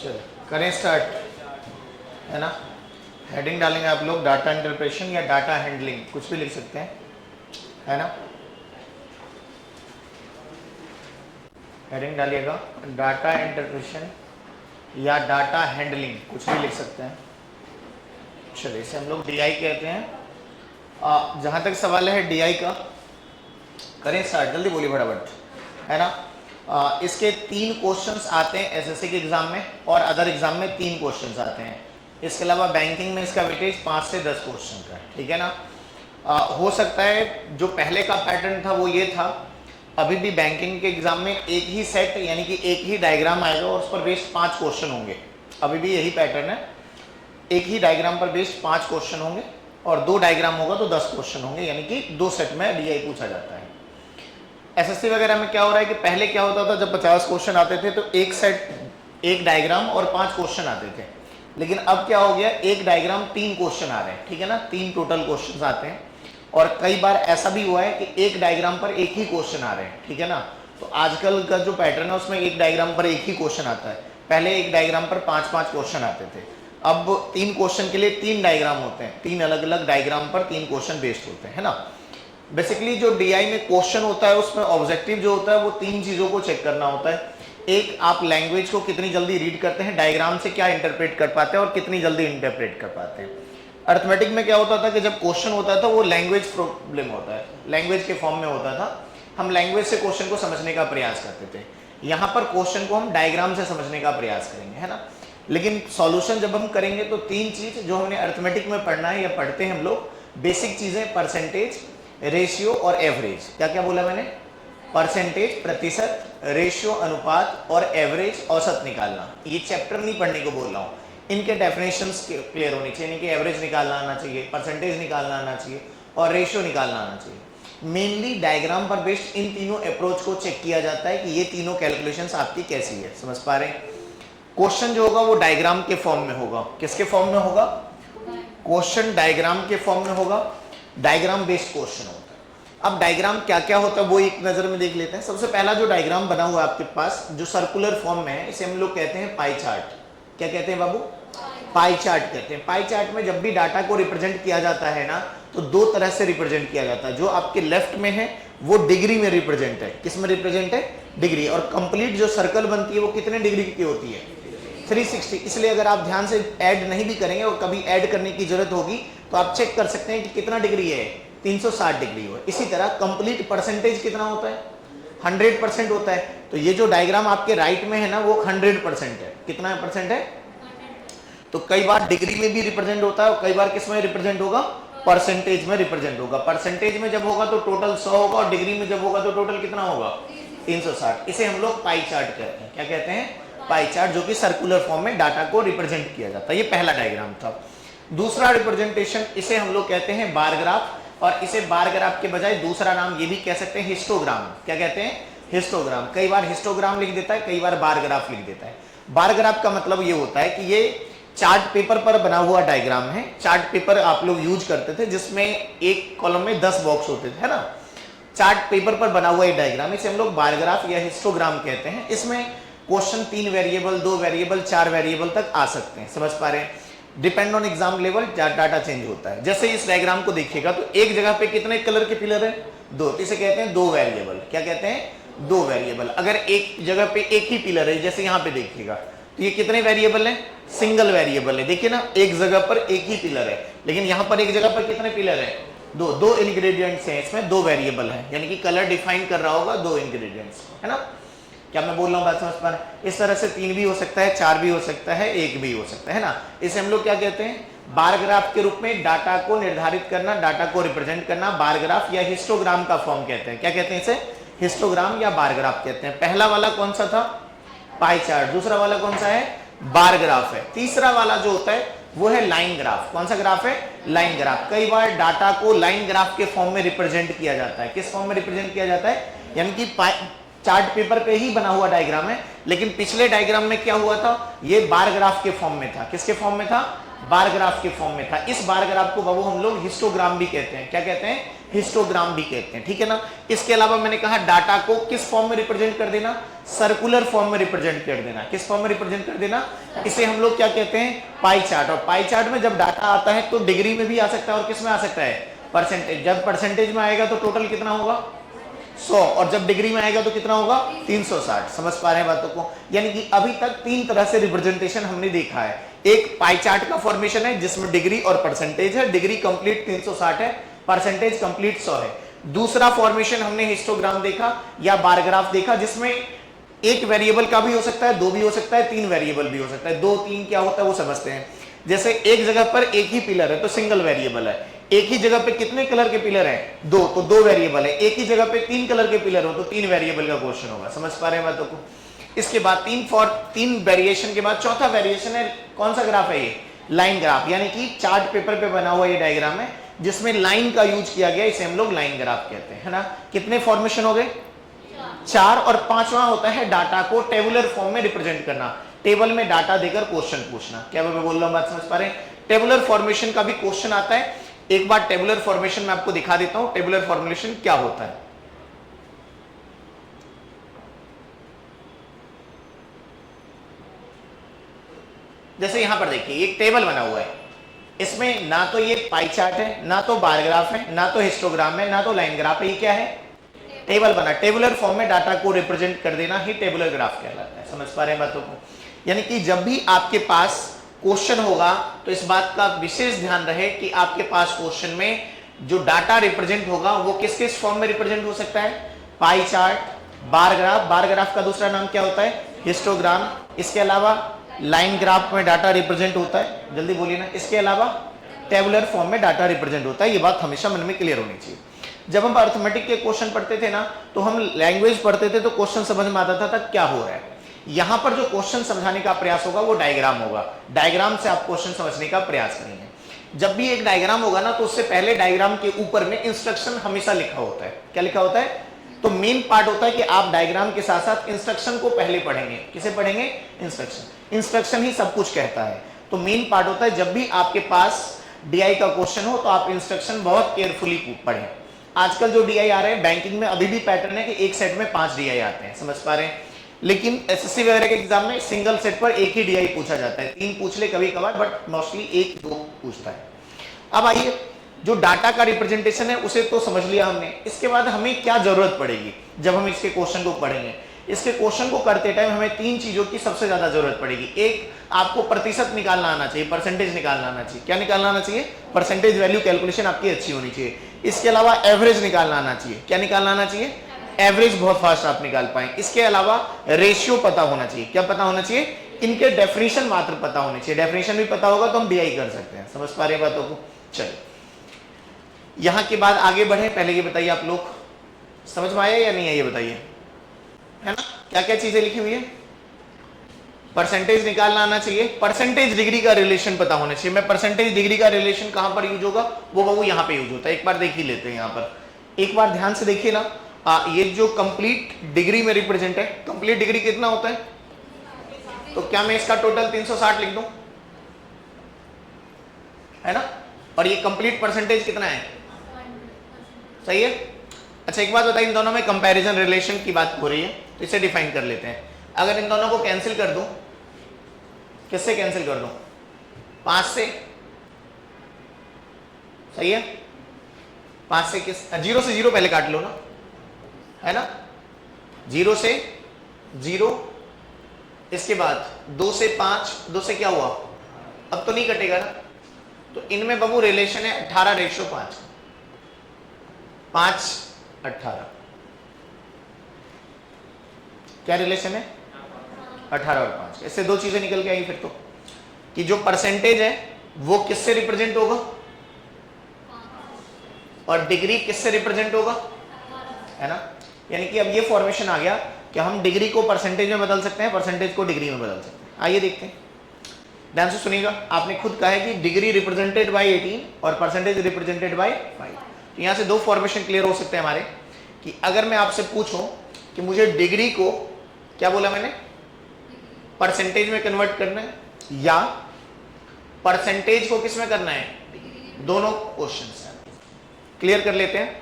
चलो करें स्टार्ट, है ना। हेडिंग डालेंगे आप लोग डाटा इंटरप्रेशन या डाटा हैंडलिंग, कुछ भी लिख सकते हैं, है ना। हेडिंग डालिएगा डाटा इंटरप्रेशन या डाटा हैंडलिंग, कुछ भी लिख सकते हैं। चलिए इसे हम लोग डीआई कहते हैं। जहाँ तक सवाल है डीआई का, करें स्टार्ट, जल्दी बोलिए फटाफट, है ना। इसके 3 क्वेश्चंस आते हैं एसएससी के एग्जाम में और अदर एग्जाम में 3 क्वेश्चंस आते हैं। इसके अलावा बैंकिंग में इसका वेटेज 5 से 10 क्वेश्चन का है, ठीक है ना। हो सकता है जो पहले का पैटर्न था वो ये था, अभी भी बैंकिंग के एग्जाम में एक ही सेट यानी कि एक ही डायग्राम आएगा और उस पर बेस्ड 5 क्वेश्चन होंगे। अभी भी यही पैटर्न है, एक ही डायग्राम पर बेस्ड 5 क्वेश्चन होंगे और 2 डायग्राम होगा तो 10 क्वेश्चन होंगे, यानी कि 2 सेट में डीआई पूछा जाता है। एसएससी वगैरह में क्या हो रहा है कि पहले क्या होता था, जब 50 क्वेश्चन आते थे तो एक सेट, एक डायग्राम और 5 क्वेश्चन आते थे। लेकिन अब क्या हो गया, एक डायग्राम 3 क्वेश्चन आ रहे हैं, ठीक है ना, 3 टोटल क्वेश्चन आते हैं। और कई बार ऐसा भी हुआ है कि एक डायग्राम पर एक ही क्वेश्चन आ रहे हैं, ठीक है ना। तो आजकल का जो पैटर्न है उसमें एक डायग्राम पर एक ही क्वेश्चन आता है, पहले एक डायग्राम पर 5-5 क्वेश्चन आते थे। अब 3 क्वेश्चन के लिए 3 डायग्राम होते हैं, 3 अलग अलग डायग्राम पर 3 क्वेश्चन बेस्ड होते हैं, है ना। बेसिकली जो डीआई में क्वेश्चन होता है उसमें ऑब्जेक्टिव जो होता है वो 3 चीजों को चेक करना होता है। एक, आप लैंग्वेज को कितनी जल्दी रीड करते हैं, डायग्राम से क्या इंटरप्रेट कर पाते हैं और कितनी जल्दी इंटरप्रेट कर पाते हैं। अर्थमेटिक में क्या होता था कि जब क्वेश्चन होता था वो लैंग्वेज प्रॉब्लम होता है, लैंग्वेज के फॉर्म में होता था, हम लैंग्वेज से क्वेश्चन को समझने का प्रयास करते थे। यहाँ पर क्वेश्चन को हम डायग्राम से समझने का प्रयास करेंगे, है ना। लेकिन सॉल्यूशन जब हम करेंगे तो 3 चीज जो हमने अर्थमेटिक में पढ़ना है या पढ़ते हैं हम लोग, बेसिक चीजें, परसेंटेज, रेशियो और एवरेज। क्या क्या बोला मैंने, परसेंटेज प्रतिशत, रेशियो अनुपात और एवरेज औसत निकालना। ये चैप्टर नहीं पढ़ने को बोल रहा हूँ, इनके डेफिनेशंस क्लियर होनी चाहिए, इनके एवरेज निकालना आना चाहिए, परसेंटेज निकालना आना चाहिए और रेशियो निकालना आना चाहिए। मेनली डायग्राम पर बेस्ड इन तीनों अप्रोच को चेक किया जाता है कि ये तीनों कैलकुलेशंस आपकी कैसी है, समझ पा रहे हैं। क्वेश्चन जो होगा वो डायग्राम के फॉर्म में होगा, किसके फॉर्म में होगा, क्वेश्चन डायग्राम के फॉर्म में होगा, डायग्राम बेस्ड क्वेश्चन होता है। अब डायग्राम क्या क्या होता है वो एक नजर में देख लेते हैं। सबसे पहला जो डायग्राम बना हुआ है आपके पास, जो सर्कुलर फॉर्म में है, इसे हम लोग कहते हैं पाई चार्ट। क्या कहते हैं बाबू, पाई चार्ट कहते हैं। पाई चार्ट में जब भी डाटा को रिप्रेजेंट किया जाता है ना, तो 2 तरह से रिप्रेजेंट किया जाता है। जो आपके लेफ्ट में है वो डिग्री में रिप्रेजेंट है, किस में रिप्रेजेंट है, डिग्री। और कंप्लीट जो सर्कल बनती है वो कितने डिग्री की होती है, 360। इसलिए अगर आप ध्यान से ऐड नहीं भी करेंगे और कभी ऐड करने की जरूरत होगी तो आप चेक कर सकते हैं कि कितना डिग्री है, 360 डिग्री हो। इसी तरह कंप्लीट परसेंटेज कितना होता है, 100% होता है। तो ये जो डायग्राम आपके राइट में है ना वो 100% है। कितना परसेंट है, तो कई बार डिग्री में भी रिप्रेजेंट होता है और कई बार किस में रिप्रेजेंट होगा, परसेंटेज में रिप्रेजेंट होगा। परसेंटेज में जब होगा तो टोटल 100 होगा और डिग्री में जब होगा तो टोटल कितना होगा, 360। इसे हम लोग पाई चार्ट कहते हैं। क्या कहते हैं, पाई चार्ट, जो कि सर्कुलर फॉर्म में डाटा को रिप्रेजेंट किया जाता है। ये पहला डायग्राम था। दूसरा रिप्रेजेंटेशन, इसे हम लोग कहते हैं बार ग्राफ, और इसे बार ग्राफ के बजाय दूसरा नाम ये भी कह सकते हैं हिस्टोग्राम। क्या कहते हैं, हिस्टोग्राम। कई बार हिस्टोग्राम लिख देता है, कई बार बार ग्राफ लिख देता है। बार ग्राफ का मतलब ये होता है कि ये चार्ट पेपर पर बना हुआ डायग्राम है। चार्ट पेपर आप लोग यूज करते थे जिसमें एक कॉलम में 10 बॉक्स होते थे, है ना। चार्ट पेपर पर बना हुआ एक डायग्राम, इसे हम लोग बार ग्राफ या हिस्टोग्राम कहते हैं। इसमें क्वेश्चन 3 वेरिएबल, 2 वेरिएबल, 4 वेरिएबल तक आ सकते हैं, समझ पा रहे हैं। Depend on exam level data change होता है। जैसे इस डायग्राम को देखिएगा तो एक जगह पे कितने कलर के पिलर है, 2, इसे कहते हैं 2 वेरिएबल। क्या कहते हैं, 2 वेरिएबल। अगर एक जगह पे एक ही पिलर है, जैसे यहाँ पे देखिएगा, तो ये कितने वेरिएबल है, सिंगल वेरिएबल है। देखिए ना, एक जगह पर एक ही पिलर है, लेकिन यहाँ पर एक जगह पर कितने पिलर है, 2 इंग्रेडिएंट्स हैं इसमें, 2 वेरिएबल है, यानी कि कलर डिफाइन कर रहा होगा 2 इंग्रेडिएंट्स, है ना। क्या मैं बोल रहा हूँ, बात समझ पा रहे हैं। इस तरह से 3 भी हो सकता है, 4 भी हो सकता है, 1 भी हो सकता है ना। इसे हम लोग क्या कहते हैं, बार ग्राफ के रूप में डाटा को निर्धारित करना, डाटा को रिप्रेजेंट करना, बार ग्राफ या हिस्टोग्राम का फॉर्म कहते हैं। क्या कहते हैं इसे, हिस्टोग्राम या बार ग्राफ कहते हैं। पहला वाला कौन सा था, पाई चार्ट। दूसरा वाला कौन सा है, बार ग्राफ है। तीसरा वाला जो होता है वो है लाइन ग्राफ। कौन सा ग्राफ है, लाइन ग्राफ। कई बार डाटा को लाइन ग्राफ के फॉर्म में रिप्रेजेंट किया जाता है। किस फॉर्म में रिप्रेजेंट किया जाता है, यानी कि चार्ट पेपर पे ही बना हुआ डायग्राम है, लेकिन पिछले डायग्राम में क्या हुआ था, ये बार ग्राफ के फॉर्म में था। किसके फॉर्म में था, बार ग्राफ के फॉर्म में था। इस बार ग्राफ को बाबू हम लोग हिस्टोग्राम भी कहते हैं। क्या कहते हैं? हिस्टोग्राम भी कहते हैं, ठीक है ना। इसके अलावा मैंने कहा डाटा को किस फॉर्म में रिप्रेजेंट कर देना? सर्कुलर फॉर्म में रिप्रेजेंट कर देना। किस फॉर्म में रिप्रेजेंट कर देना? इसे हम लोग क्या कहते हैं? Pie chart. और पाई चार्ट में जब डाटा आता है तो डिग्री में भी आ सकता है और किस में आ सकता है? परसेंटेज। जब परसेंटेज में आएगा तो टोटल कितना होगा? 100, और जब डिग्री में आएगा तो कितना होगा? 360। समझ पा रहे हैं बातों को? यानी कि अभी तक 3 तरह से रिप्रेजेंटेशन हमने देखा है। एक पाई चार्ट का फॉर्मेशन है जिसमें डिग्री और परसेंटेज है। डिग्री कंप्लीट 360 है, परसेंटेज कंप्लीट 100 है। दूसरा फॉर्मेशन हमने हिस्टोग्राम देखा या बार ग्राफ देखा, जिसमें एक वेरिएबल का भी हो सकता है, 2 भी हो सकता है, 3 वेरिएबल भी हो सकता है। 2 3 क्या होता है वो समझते हैं। जैसे एक जगह पर एक ही पिलर है तो सिंगल वेरिएबल है। एक ही जगह पे कितने कलर के पिलर हैं? 2, तो 2 वेरिएबल है। एक ही जगह पे 3 कलर के पिलर हो तो 3 वेरिएबल का क्वेश्चन होगा। समझ पा रहे हैं बातों को? इसके बाद 3 वेरिएशन के बाद चौथा वेरिएशन है, कौन सा ग्राफ है ये? Line graph. यानी कि चार्ट पेपर पे बना हुआ ये डायग्राम है जिसमें लाइन का यूज किया गया, इसे हम लोग लाइन ग्राफ कहते हैं, है ना। कितने फॉर्मेशन हो गए? 4। और 5वां होता है डाटा को टेबुलर फॉर्म में रिप्रेजेंट करना। टेबल में डाटा देकर क्वेश्चन पूछना। क्या मैं बोल रहा हूं? बात समझ पा रहे हैं? टेबुलर फॉर्मेशन का भी क्वेश्चन आता है। एक बार टेबुलर फॉर्मेशन में आपको दिखा देता हूं टेबुलर फॉर्मेशन क्या होता है। जैसे यहां पर देखिए एक टेबल बना हुआ है, इसमें ना तो ये पाई चार्ट है, ना तो बार ग्राफ है, ना तो हिस्टोग्राम है, ना तो लाइन ग्राफ है। ये क्या है? टेबल बना। टेबुलर फॉर्म में डाटा को रिप्रेजेंट कर देना ही टेबुलर ग्राफ कहलाता है। समझ पा रहे हैं बातों को? यानी कि जब भी आपके पास क्वेश्चन होगा तो इस बात का विशेष ध्यान रहे कि आपके पास क्वेश्चन में जो डाटा रिप्रेजेंट होगा वो किस किस फॉर्म में रिप्रेजेंट हो सकता है? Pie chart, bar graph. Bar graph का दूसरा नाम क्या होता है? हिस्टोग्राम। इसके अलावा लाइन ग्राफ में डाटा रिप्रेजेंट होता है, जल्दी बोलिए ना। इसके अलावा टेबुलर फॉर्म में डाटा रिप्रेजेंट होता है। ये बात हमेशा मन में क्लियर होनी चाहिए। जब हम अर्थमेटिक के क्वेश्चन पढ़ते थे ना तो हम लैंग्वेज पढ़ते थे तो क्वेश्चन समझ में आता था क्या हो रहा है। यहां पर जो क्वेश्चन समझाने का प्रयास होगा वो डायग्राम होगा। डायग्राम से आप क्वेश्चन समझने का प्रयास करेंगे। जब भी एक डायग्राम होगा ना तो उससे पहले डायग्राम के ऊपर में इंस्ट्रक्शन हमेशा लिखा होता है। क्या लिखा होता है? तो मेन पार्ट होता है कि आप डायग्राम के साथ साथ इंस्ट्रक्शन को पहले पढ़ेंगे। किसे पढ़ेंगे? इंस्ट्रक्शन। इंस्ट्रक्शन ही सब कुछ कहता है। तो मेन पार्ट होता है जब भी आपके पास डीआई का क्वेश्चन हो तो आप इंस्ट्रक्शन बहुत केयरफुली पढ़ें। आजकल जो डीआई आ रहे हैं बैंकिंग में अभी भी पैटर्न है कि एक सेट में 5 डीआई आते हैं। समझ पा रहे हैं? लेकिन एसएससी वगैरह के एग्जाम में सिंगल सेट पर एक ही डीआई पूछा जाता है। 3 पूछ ले कभी कभार, बट मोस्टली 1-2 पूछता है। अब आइए, जो डाटा का रिप्रेजेंटेशन है उसे तो समझ लिया हमने। इसके बाद हमें क्या जरूरत पड़ेगी जब हम इसके क्वेश्चन को पढ़ेंगे? इसके क्वेश्चन को करते टाइम हमें 3 चीजों की सबसे ज्यादा जरूरत पड़ेगी। एक, आपको प्रतिशत निकालना आना चाहिए, परसेंटेज निकालना आना चाहिए। क्या निकालना आना चाहिए? परसेंटेज वैल्यू कैलकुलेशन आपकी अच्छी होनी चाहिए। इसके अलावा एवरेज निकालना आना चाहिए। क्या निकालना आना चाहिए? एवरेज बहुत फास्ट आप निकाल पाए। इसके अलावा रेशियो पता होना चाहिए। क्या पता होना चाहिए? इनके डेफिनेशन मात्र पता होने चाहिए। डेफिनेशन भी पता होगा तो हम डीआई कर सकते हैं। समझ पा रहे हैं बातों को? चलिए यहां के बाद आगे बढ़े। पहले ये बताइए, आप लोग समझ में आया या नहीं है? ये बताइए, है ना। क्या क्या चीजें लिखी हुई है? परसेंटेज निकालना आना चाहिए। परसेंटेज डिग्री का रिलेशन पता होना चाहिए। मैं परसेंटेज डिग्री का रिलेशन कहां पर यूज होगा? वो यहां पे यूज होता है। एक बार देख ही लेते हैं। यहां पर एक बार ध्यान से देखिए ना। ये जो कंप्लीट डिग्री में रिप्रेजेंट है, कंप्लीट डिग्री कितना होता है? तो क्या मैं इसका टोटल 360 लिख दूं? है ना। और ये कंप्लीट परसेंटेज कितना है? सही है। अच्छा एक बात बताइए, इन दोनों में कंपैरिजन रिलेशन की बात हो रही है तो इसे डिफाइन कर लेते हैं। अगर इन दोनों को कैंसिल कर दूं, किससे कैंसिल कर दूं? 5 से। सही है। 5 से किस? 0 से 0 पहले काट लो ना, है ना। 0 से 0, इसके बाद 2 से 5, 2 से क्या हुआ? अब तो नहीं कटेगा ना। तो इनमें बाबू रिलेशन है 18:5, 5:18। क्या रिलेशन है? 18 और 5। इससे 2 चीजें निकल के आई फिर तो, कि जो परसेंटेज है वो किससे रिप्रेजेंट होगा और डिग्री किससे रिप्रेजेंट होगा, है ना। यानी कि अब ये फॉर्मेशन आ गया कि हम डिग्री को परसेंटेज में बदल सकते हैं, परसेंटेज को डिग्री में बदल सकते हैं। आइए देखते हैं, ध्यान से सुनिएगा। आपने खुद कहा है कि डिग्री रिप्रेजेंटेड बाय 18 और परसेंटेज रिप्रेजेंटेड बाय 5। तो यहां से 2 फॉर्मेशन क्लियर हो सकते हैं हमारे, कि अगर मैं आपसे पूछूं कि मुझे डिग्री को, क्या बोला मैंने, परसेंटेज में कन्वर्ट करना है या परसेंटेज को किस में करना है, दोनों क्वेश्चन है। क्लियर कर लेते हैं।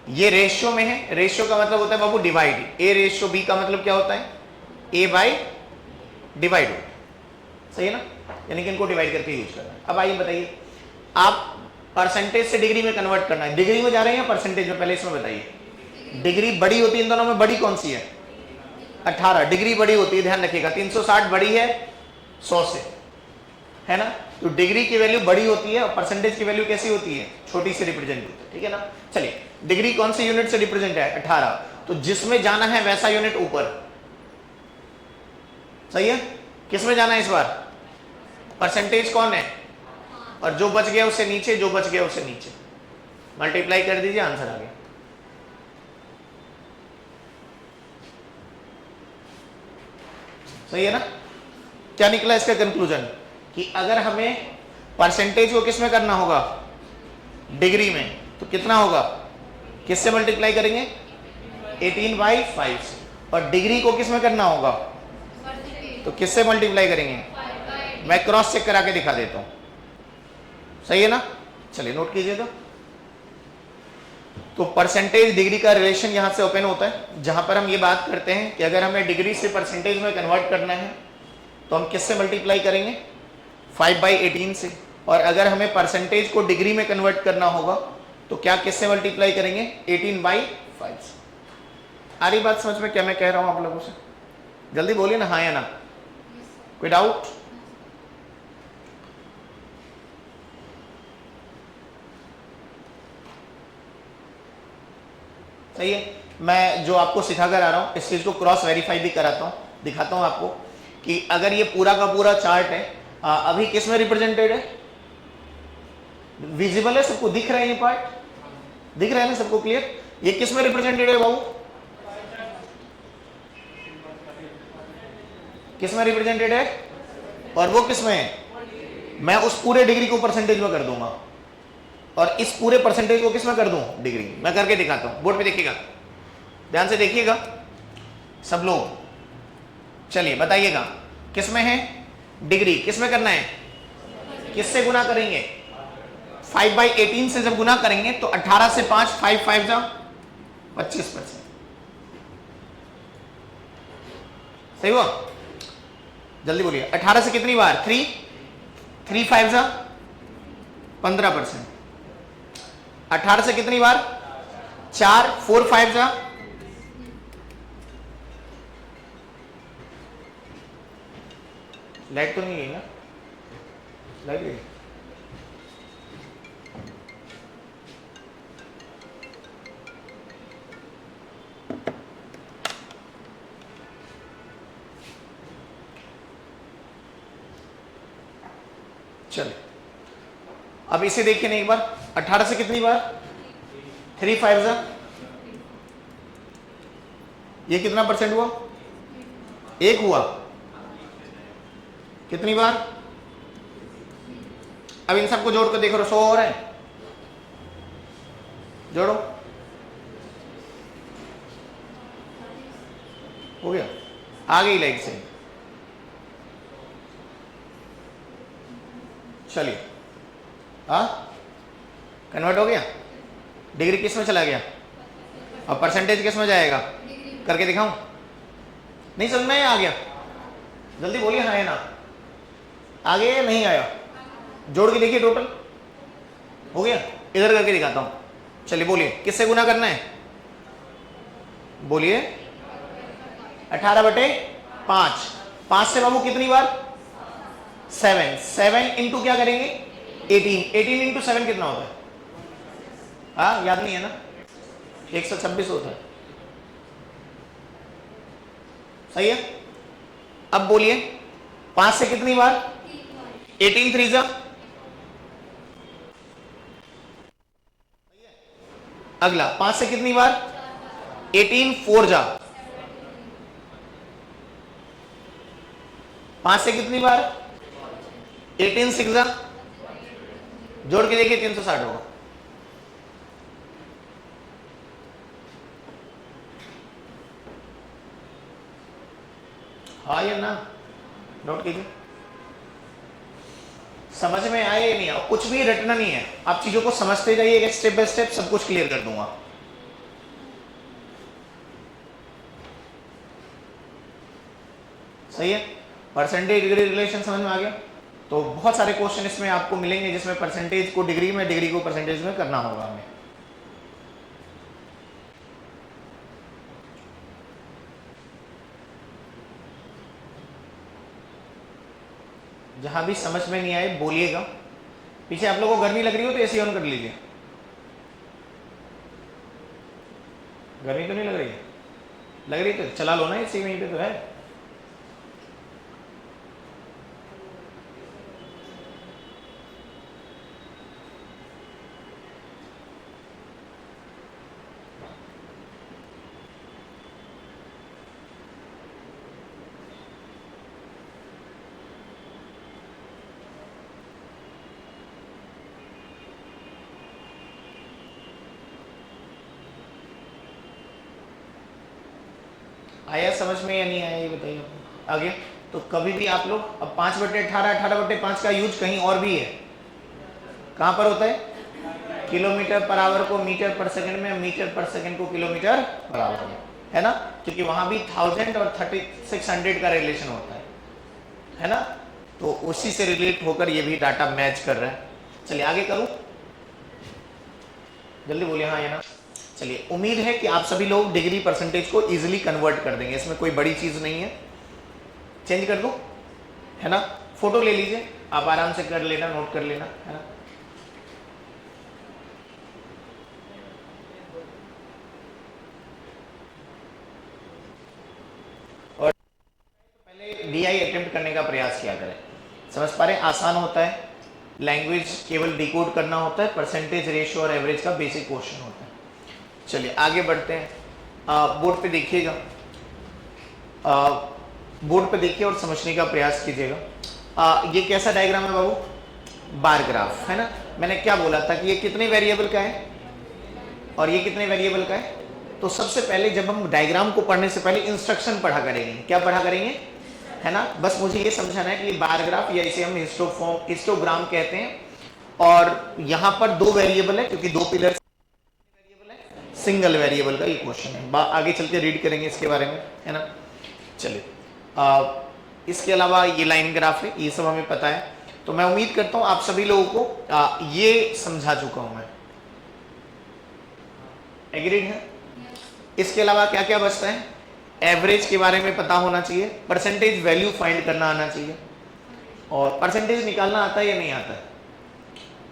ये रेशियो में है, रेशियो का मतलब होता है बाबू डिवाइड, ए रेशियो बी का मतलब क्या होता है, ए बाई डिवाइड, सही है ना, यानी कि इनको डिवाइड करके यूज करना है। अब आइए बताइए, आप परसेंटेज से डिग्री में कन्वर्ट करना है, डिग्री में जा रहे हैं या परसेंटेज में, पहले इसमें बताइए। डिग्री बड़ी होती है इन दोनों में, बड़ी कौन सी है, 18 डिग्री बड़ी होती है, ध्यान रखिएगा। 360 बड़ी है 100 से, है ना, तो डिग्री की वैल्यू बड़ी होती है और परसेंटेज की वैल्यू कैसी होती है, छोटी से रिप्रेजेंट होती है, ठीक है ना। चलिए, डिग्री कौन सी यूनिट से रिप्रेजेंट है, 18, तो जिसमें जाना है वैसा यूनिट ऊपर, सही है। किस में जाना है इस बार, परसेंटेज कौन है, और जो बच गया उससे नीचे, जो बच गया उससे नीचे, मल्टीप्लाई कर दीजिए, आंसर आ गया। सही है ना। क्या निकला इसका कंक्लूजन, कि अगर हमें परसेंटेज को किस में करना होगा, डिग्री में, तो कितना होगा, किससे मल्टीप्लाई करेंगे, 18/5 से, और डिग्री को किस में करना होगा, तो किससे मल्टीप्लाई करेंगे, मैं क्रॉस चेक करा के दिखा देता हूं, सही है ना। चलिए नोट कीजिए। तो परसेंटेज डिग्री का रिलेशन यहां से ओपन होता है, जहां पर हम ये बात करते हैं कि अगर हमें डिग्री से परसेंटेज में कन्वर्ट करना है तो हम किससे मल्टीप्लाई करेंगे, 5/18 से, और अगर हमें परसेंटेज को डिग्री में कन्वर्ट करना होगा तो क्या किससे मल्टीप्लाई करेंगे, 18/5 से। आ रही बात समझ में क्या मैं कह रहा हूं आप लोगों से, जल्दी बोलिए ना, हाँ या ना, कोई डाउट। सही है। मैं जो आपको सिखाकर आ रहा हूं इस चीज को क्रॉस वेरीफाई भी कराता हूं, दिखाता हूं आपको कि अगर ये पूरा का पूरा चार्ट है, अभी किस में रिप्रेजेंटेड है, विजिबल है सबको, दिख रहा है ये पार्ट, दिख रहा है ना सबको, क्लियर। ये किस में रिप्रेजेंटेड है बाबू, किस में रिप्रेजेंटेड है, और वो किस में है, मैं उस पूरे डिग्री को परसेंटेज में कर दूंगा और इस पूरे परसेंटेज को किस में कर दूं, डिग्री। मैं करके दिखाता हूं, बोर्ड पे देखिएगा, ध्यान से देखिएगा सब लोग। चलिए बताइएगा, किस में है डिग्री, किस में करना है, किससे गुना करेंगे, 5/18 से जब गुना करेंगे तो 18 से 5, 5 5 जा 25%, सही हुआ। जल्दी बोलिए, 18 से कितनी बार, 3 3 5 जा 15%, 18 से कितनी बार, 4 4 5 जा, लाइट तो नहीं गई ना, लाइट गई, चलिए अब इसे देखिए ना एक बार, 18 से कितनी बार, 3 5 जा, ये कितना परसेंट हुआ, 1 हुआ, कितनी बार, अब इन सबको जोड़ कर देखो 100 हो रहा है, जोड़ो, हो गया, आ गई लाइट से। चलिए, हाँ कन्वर्ट हो गया, डिग्री किस में चला गया और परसेंटेज किस में जाएगा, करके दिखाऊं, नहीं समझ में आ गया, जल्दी बोलिए हाँ है ना, आ गया या नहीं आया, जोड़ के देखिए टोटल हो गया, इधर करके दिखाता हूं। चलिए बोलिए, किससे गुना करना है, बोलिए 18/5, 5 से बाबू कितनी बार, 7 7 इंटू क्या करेंगे, 18 इंटू 7 कितना होता है, हाँ याद नहीं है ना, 126 होता है, सही है। अब बोलिए 5 से कितनी बार, 18 3 जा, अगला 5 से कितनी बार, 18 4 जा, 5 से कितनी बार, 18 6 जा, जोड़ के देखिए 360 होगा, हाँ या ना, नोट कीजिए। समझ में आए या नहीं आया, कुछ भी रटना नहीं है, आप चीजों को समझते जाइए, स्टेप बाय स्टेप सब कुछ क्लियर कर दूंगा। सही है, परसेंटेज डिग्री रिलेशन समझ में आ गया। तो बहुत सारे क्वेश्चन इसमें आपको मिलेंगे जिसमें परसेंटेज को डिग्री में, डिग्री को परसेंटेज में करना होगा हमें। जहां भी समझ में नहीं आए बोलिएगा। पीछे आप लोगों को गर्मी लग रही हो तो एसी ऑन कर लीजिए। गर्मी तो नहीं लग रही है? लग रही तो चला लो ना एसी, वहीं पे तो है। आया समझ में या नहीं आया ये बताइए आगे। तो कभी भी आप लोग अब 5/18, 18/5 का यूज कहीं और भी है, कहां पर होता है? किलोमीटर पर आवर को मीटर पर सेकंड में, मीटर पर सेकंड को किलोमीटर पर आवर में, है ना, क्योंकि वहां भी 1000 और 3600 का रिलेशन होता है ना, तो उसी से रिलेट होकर ये भी डाटा मैच कर रहा है। चलिए आगे करूं, जल्दी बोलिए हाँ या ना। चलिए, उम्मीद है कि आप सभी लोग डिग्री परसेंटेज को इजीली कन्वर्ट कर देंगे, इसमें कोई बड़ी चीज नहीं है। चेंज कर दो, है ना, फोटो ले लीजिए, आप आराम से कर लेना, नोट कर लेना, है ना। और पहले डीआई अटेम्प्ट करने का प्रयास किया करें, समझ पा रहे हैं, आसान होता है, लैंग्वेज केवल डिकोड करना होता है, परसेंटेज, रेशियो और एवरेज का बेसिक क्वेश्चन होता है। चलिए आगे बढ़ते हैं। बोर्ड पे देखिएगा, बोर्ड पे देखिए और समझने का प्रयास कीजिएगा। ये कैसा डायग्राम है बाबू? बार ग्राफ, है ना। मैंने क्या बोला था कि ये कितने वेरिएबल का है और ये कितने वेरिएबल का है। तो सबसे पहले जब हम डायग्राम को पढ़ने से पहले इंस्ट्रक्शन पढ़ा करेंगे, क्या पढ़ा करेंगे, है ना। बस मुझे ये समझाना है कि ये बार ग्राफ या इसे हम हिस्टोग्राम कहते हैं, और यहाँ पर दो वेरिएबल है क्योंकि दो पिलर, सिंगल वेरिएबल का ये क्वेश्चन है। आगे चल के रीड करेंगे इसके बारे में, है ना। चलिए, इसके अलावा ये लाइन ग्राफ है, ये सब हमें पता है। तो मैं उम्मीद करता हूं आप सभी लोगों को ये समझा चुका हूं मैं, एग्रीड है। इसके अलावा क्या क्या बचता है? एवरेज के बारे में पता होना चाहिए, परसेंटेज वैल्यू फाइंड करना आना चाहिए, और परसेंटेज निकालना आता है या नहीं आता है?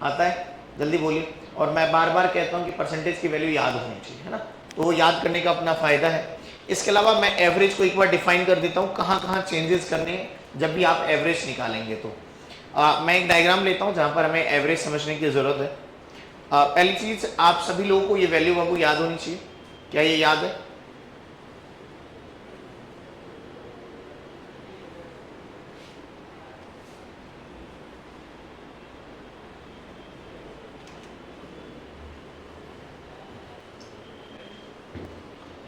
आता है, जल्दी बोलिए। और मैं बार बार कहता हूं कि परसेंटेज की वैल्यू याद होनी चाहिए, है ना, तो वो याद करने का अपना फायदा है। इसके अलावा मैं एवरेज को एक बार डिफाइन कर देता हूं, कहां कहां चेंजेस करने हैं जब भी आप एवरेज निकालेंगे। तो मैं एक डायग्राम लेता हूं जहां पर हमें एवरेज समझने की जरूरत है। पहली चीज, आप सभी लोगों को ये वैल्यू बाबू याद होनी चाहिए, क्या ये याद है?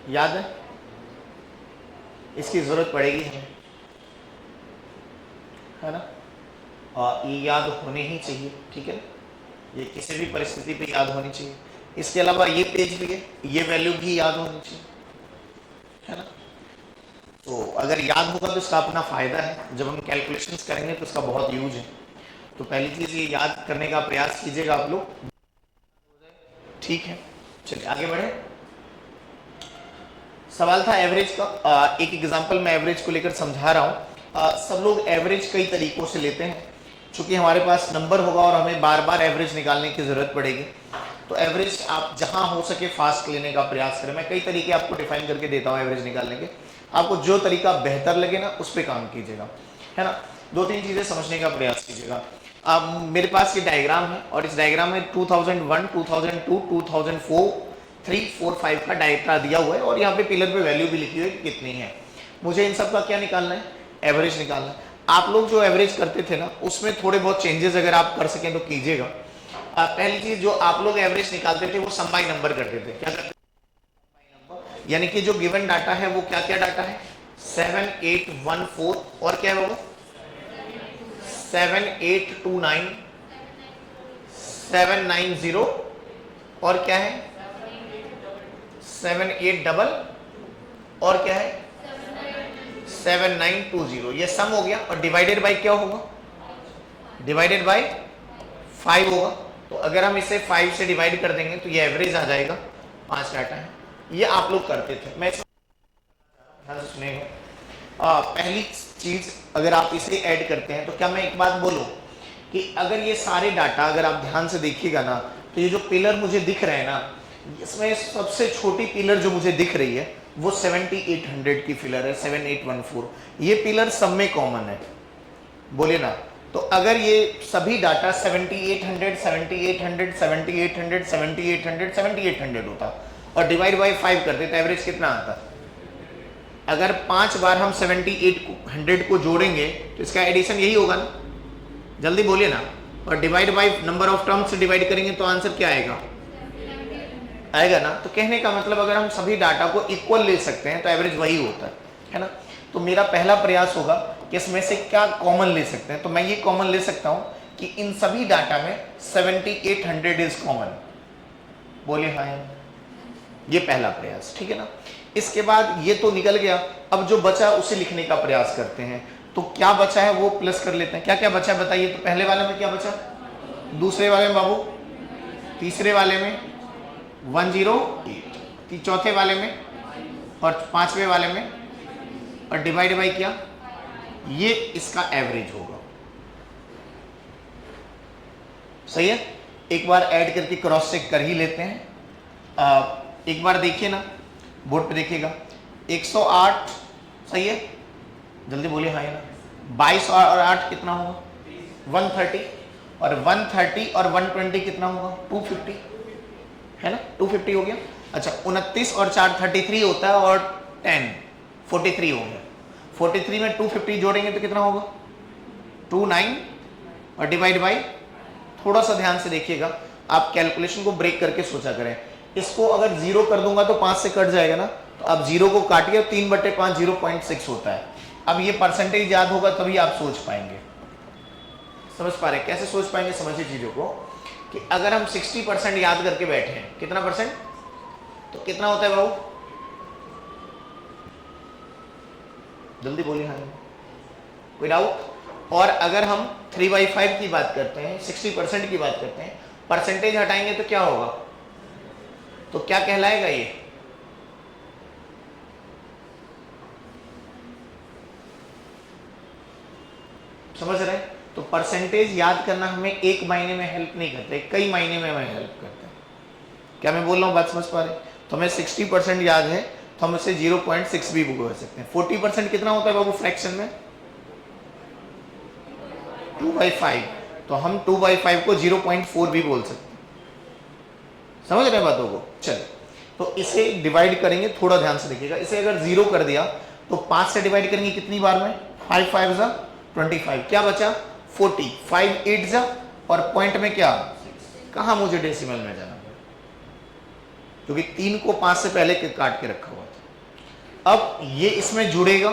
याद है? इसकी जरूरत पड़ेगी हमें, है ना, और ये याद होने ही चाहिए, ठीक है, ये किसी भी परिस्थिति पे याद होनी चाहिए। इसके अलावा ये पेज भी है, ये वैल्यू भी याद होनी चाहिए, है ना। तो अगर याद होगा तो इसका अपना फायदा है, जब हम कैलकुलेशंस करेंगे तो इसका बहुत यूज है। तो पहली चीज ये याद करने का प्रयास कीजिएगा आप लोग, ठीक है। चलिए आगे बढ़े। सवाल था एवरेज का, एक एग्जांपल मैं एवरेज को लेकर समझा रहा हूँ। सब लोग एवरेज कई तरीकों से लेते हैं, चूंकि हमारे पास नंबर होगा और हमें बार बार एवरेज निकालने की जरूरत पड़ेगी, तो एवरेज आप जहां हो सके फास्ट लेने का प्रयास करें। मैं कई तरीके आपको डिफाइन करके देता हूं एवरेज निकालने के, आपको जो तरीका बेहतर लगे ना उस पर काम कीजिएगा, है ना। दो तीन चीजें समझने का प्रयास कीजिएगा। मेरे पास ये डायग्राम है और इस डायग्राम में 2001, 2002, 2004, 3, 4, 5 का डायग्राम दिया हुआ है और यहाँ पे पिलर पे वैल्यू भी लिखी हुई है कितनी है। मुझे इन सब का क्या निकालना है? एवरेज निकालना है। आप लोग जो एवरेज करते थे ना उसमें थोड़े बहुत चेंजेस अगर आप कर सकें तो कीजिएगा। पहली चीज, जो आप लोग एवरेज निकालते थे वो सम बाय नंबर करते थे, क्या करते थे? यानी कि जो गिवन डाटा है वो क्या क्या डाटा है? 7, 8, 1, 4 और क्या है वो 7829 790 और क्या है 78 डबल और क्या है 7920। ये सम हो गया और डिवाइडेड बाय क्या होगा, डिवाइडेड बाय 5 होगा। तो अगर हम इसे 5 से डिवाइड कर देंगे तो ये एवरेज आ जाएगा। 5 डाटा है, ये आप लोग करते थे। मैं सुनेगा पहली चीज, अगर आप इसे ऐड करते हैं तो क्या मैं एक बात बोलूं कि अगर ये सारे डाटा अगर आप ध्यान से देखिएगा ना, तो ये जो पिलर मुझे दिख रहे हैं ना, इसमें सबसे छोटी पिलर जो मुझे दिख रही है वो 7800 की पिलर है, 7814। ये पिलर सब में कॉमन है, बोलिए ना। तो अगर ये सभी डाटा 7800 7800 7800 7800 7800 होता और डिवाइड बाय 5 करते तो एवरेज कितना आता। अगर 5 बार हम 7800 को जोड़ेंगे तो इसका एडिशन यही होगा ना, जल्दी बोलिए ना। और divide by number of terms से डिवाइड करेंगे तो आंसर क्या आएगा, आएगा ना। तो कहने का मतलब अगर हम सभी डाटा को इक्वल ले सकते हैं तो एवरेज वही होता है ना। तो मेरा पहला प्रयास होगा कि इसमें से क्या कॉमन ले सकते हैं। तो मैं ये कॉमन ले सकता हूं कि इन सभी डाटा में 7800 इज कॉमन, बोलिए हाँ। ये पहला प्रयास, ठीक है ना। इसके बाद ये तो निकल गया, अब जो बचा उसे लिखने का प्रयास करते हैं। तो क्या बचा है वो प्लस कर लेते हैं। क्या क्या बचा बताइए। तो पहले वाले में क्या बचा, दूसरे वाले में बाबू, तीसरे वाले में 108, चौथे वाले में और पांचवें वाले में, और डिवाइड बाई क्या, ये इसका एवरेज होगा। सही है। एक बार ऐड करके क्रॉस चेक कर ही लेते हैं। एक बार देखिए ना, बोर्ड पे देखिएगा। 108 सही है, जल्दी बोलिए हाँ ना। 22 और 8 कितना होगा 130, और 130 और 120 कितना होगा 250, है ना। 250 हो गया। अच्छा 29 और 4 33 होता है, और 10 43 हो गया। 43 में 250 जोड़ेंगे तो कितना होगा 29, और डिवाइड बाई, थोड़ा सा ध्यान से देखिएगा, आप कैलकुलेशन को ब्रेक करके सोचा करें। इसको अगर 0 कर दूंगा तो 5 से कट जाएगा ना, तो आप 0 को काटिए, 3/5 0.6 होता है। अब ये परसेंटेज याद होगा तभी आप सोच पाएंगे। समझ पा रहे हैं कैसे सोच पाएंगे, समझिए चीजों को कि अगर हम 60% याद करके बैठे हैं, कितना परसेंट, तो कितना होता है बाबू, जल्दी बोलिए हाँ, कोई डाउट। और अगर हम 3/5 की बात करते हैं, 60% की बात करते हैं, परसेंटेज हटाएंगे तो क्या होगा, तो क्या कहलाएगा ये, समझ रहे हैं। तो परसेंटेज याद करना हमें एक महीने में हेल्प नहीं करते, कई महीने में हमें हेल्प करते हैं। क्या मैं बोल रहा हूँ, बात समझ पा रहे। तो हमें 60% याद है तो हम इसे 0.6 भी कर सकते हैं। 40% कितना होता है बाबू फ्रैक्शन में, 2/5, तो हम 2/5 को 0.4 भी बोल सकते हैं। समझ रहे हैं बातों को। चलिए, तो इसे डिवाइड करेंगे, थोड़ा ध्यान से देखिएगा। इसे अगर 0 कर दिया तो 5 से डिवाइड करेंगे कितनी बार में, 5 5 जा 25, क्या बचा 40, 5 8 जा, और पॉइंट में क्या, कहा मुझे डेसिमल में जाना, क्योंकि 3 को 5 से पहले काट के रखा हुआ था। अब ये इसमें जुड़ेगा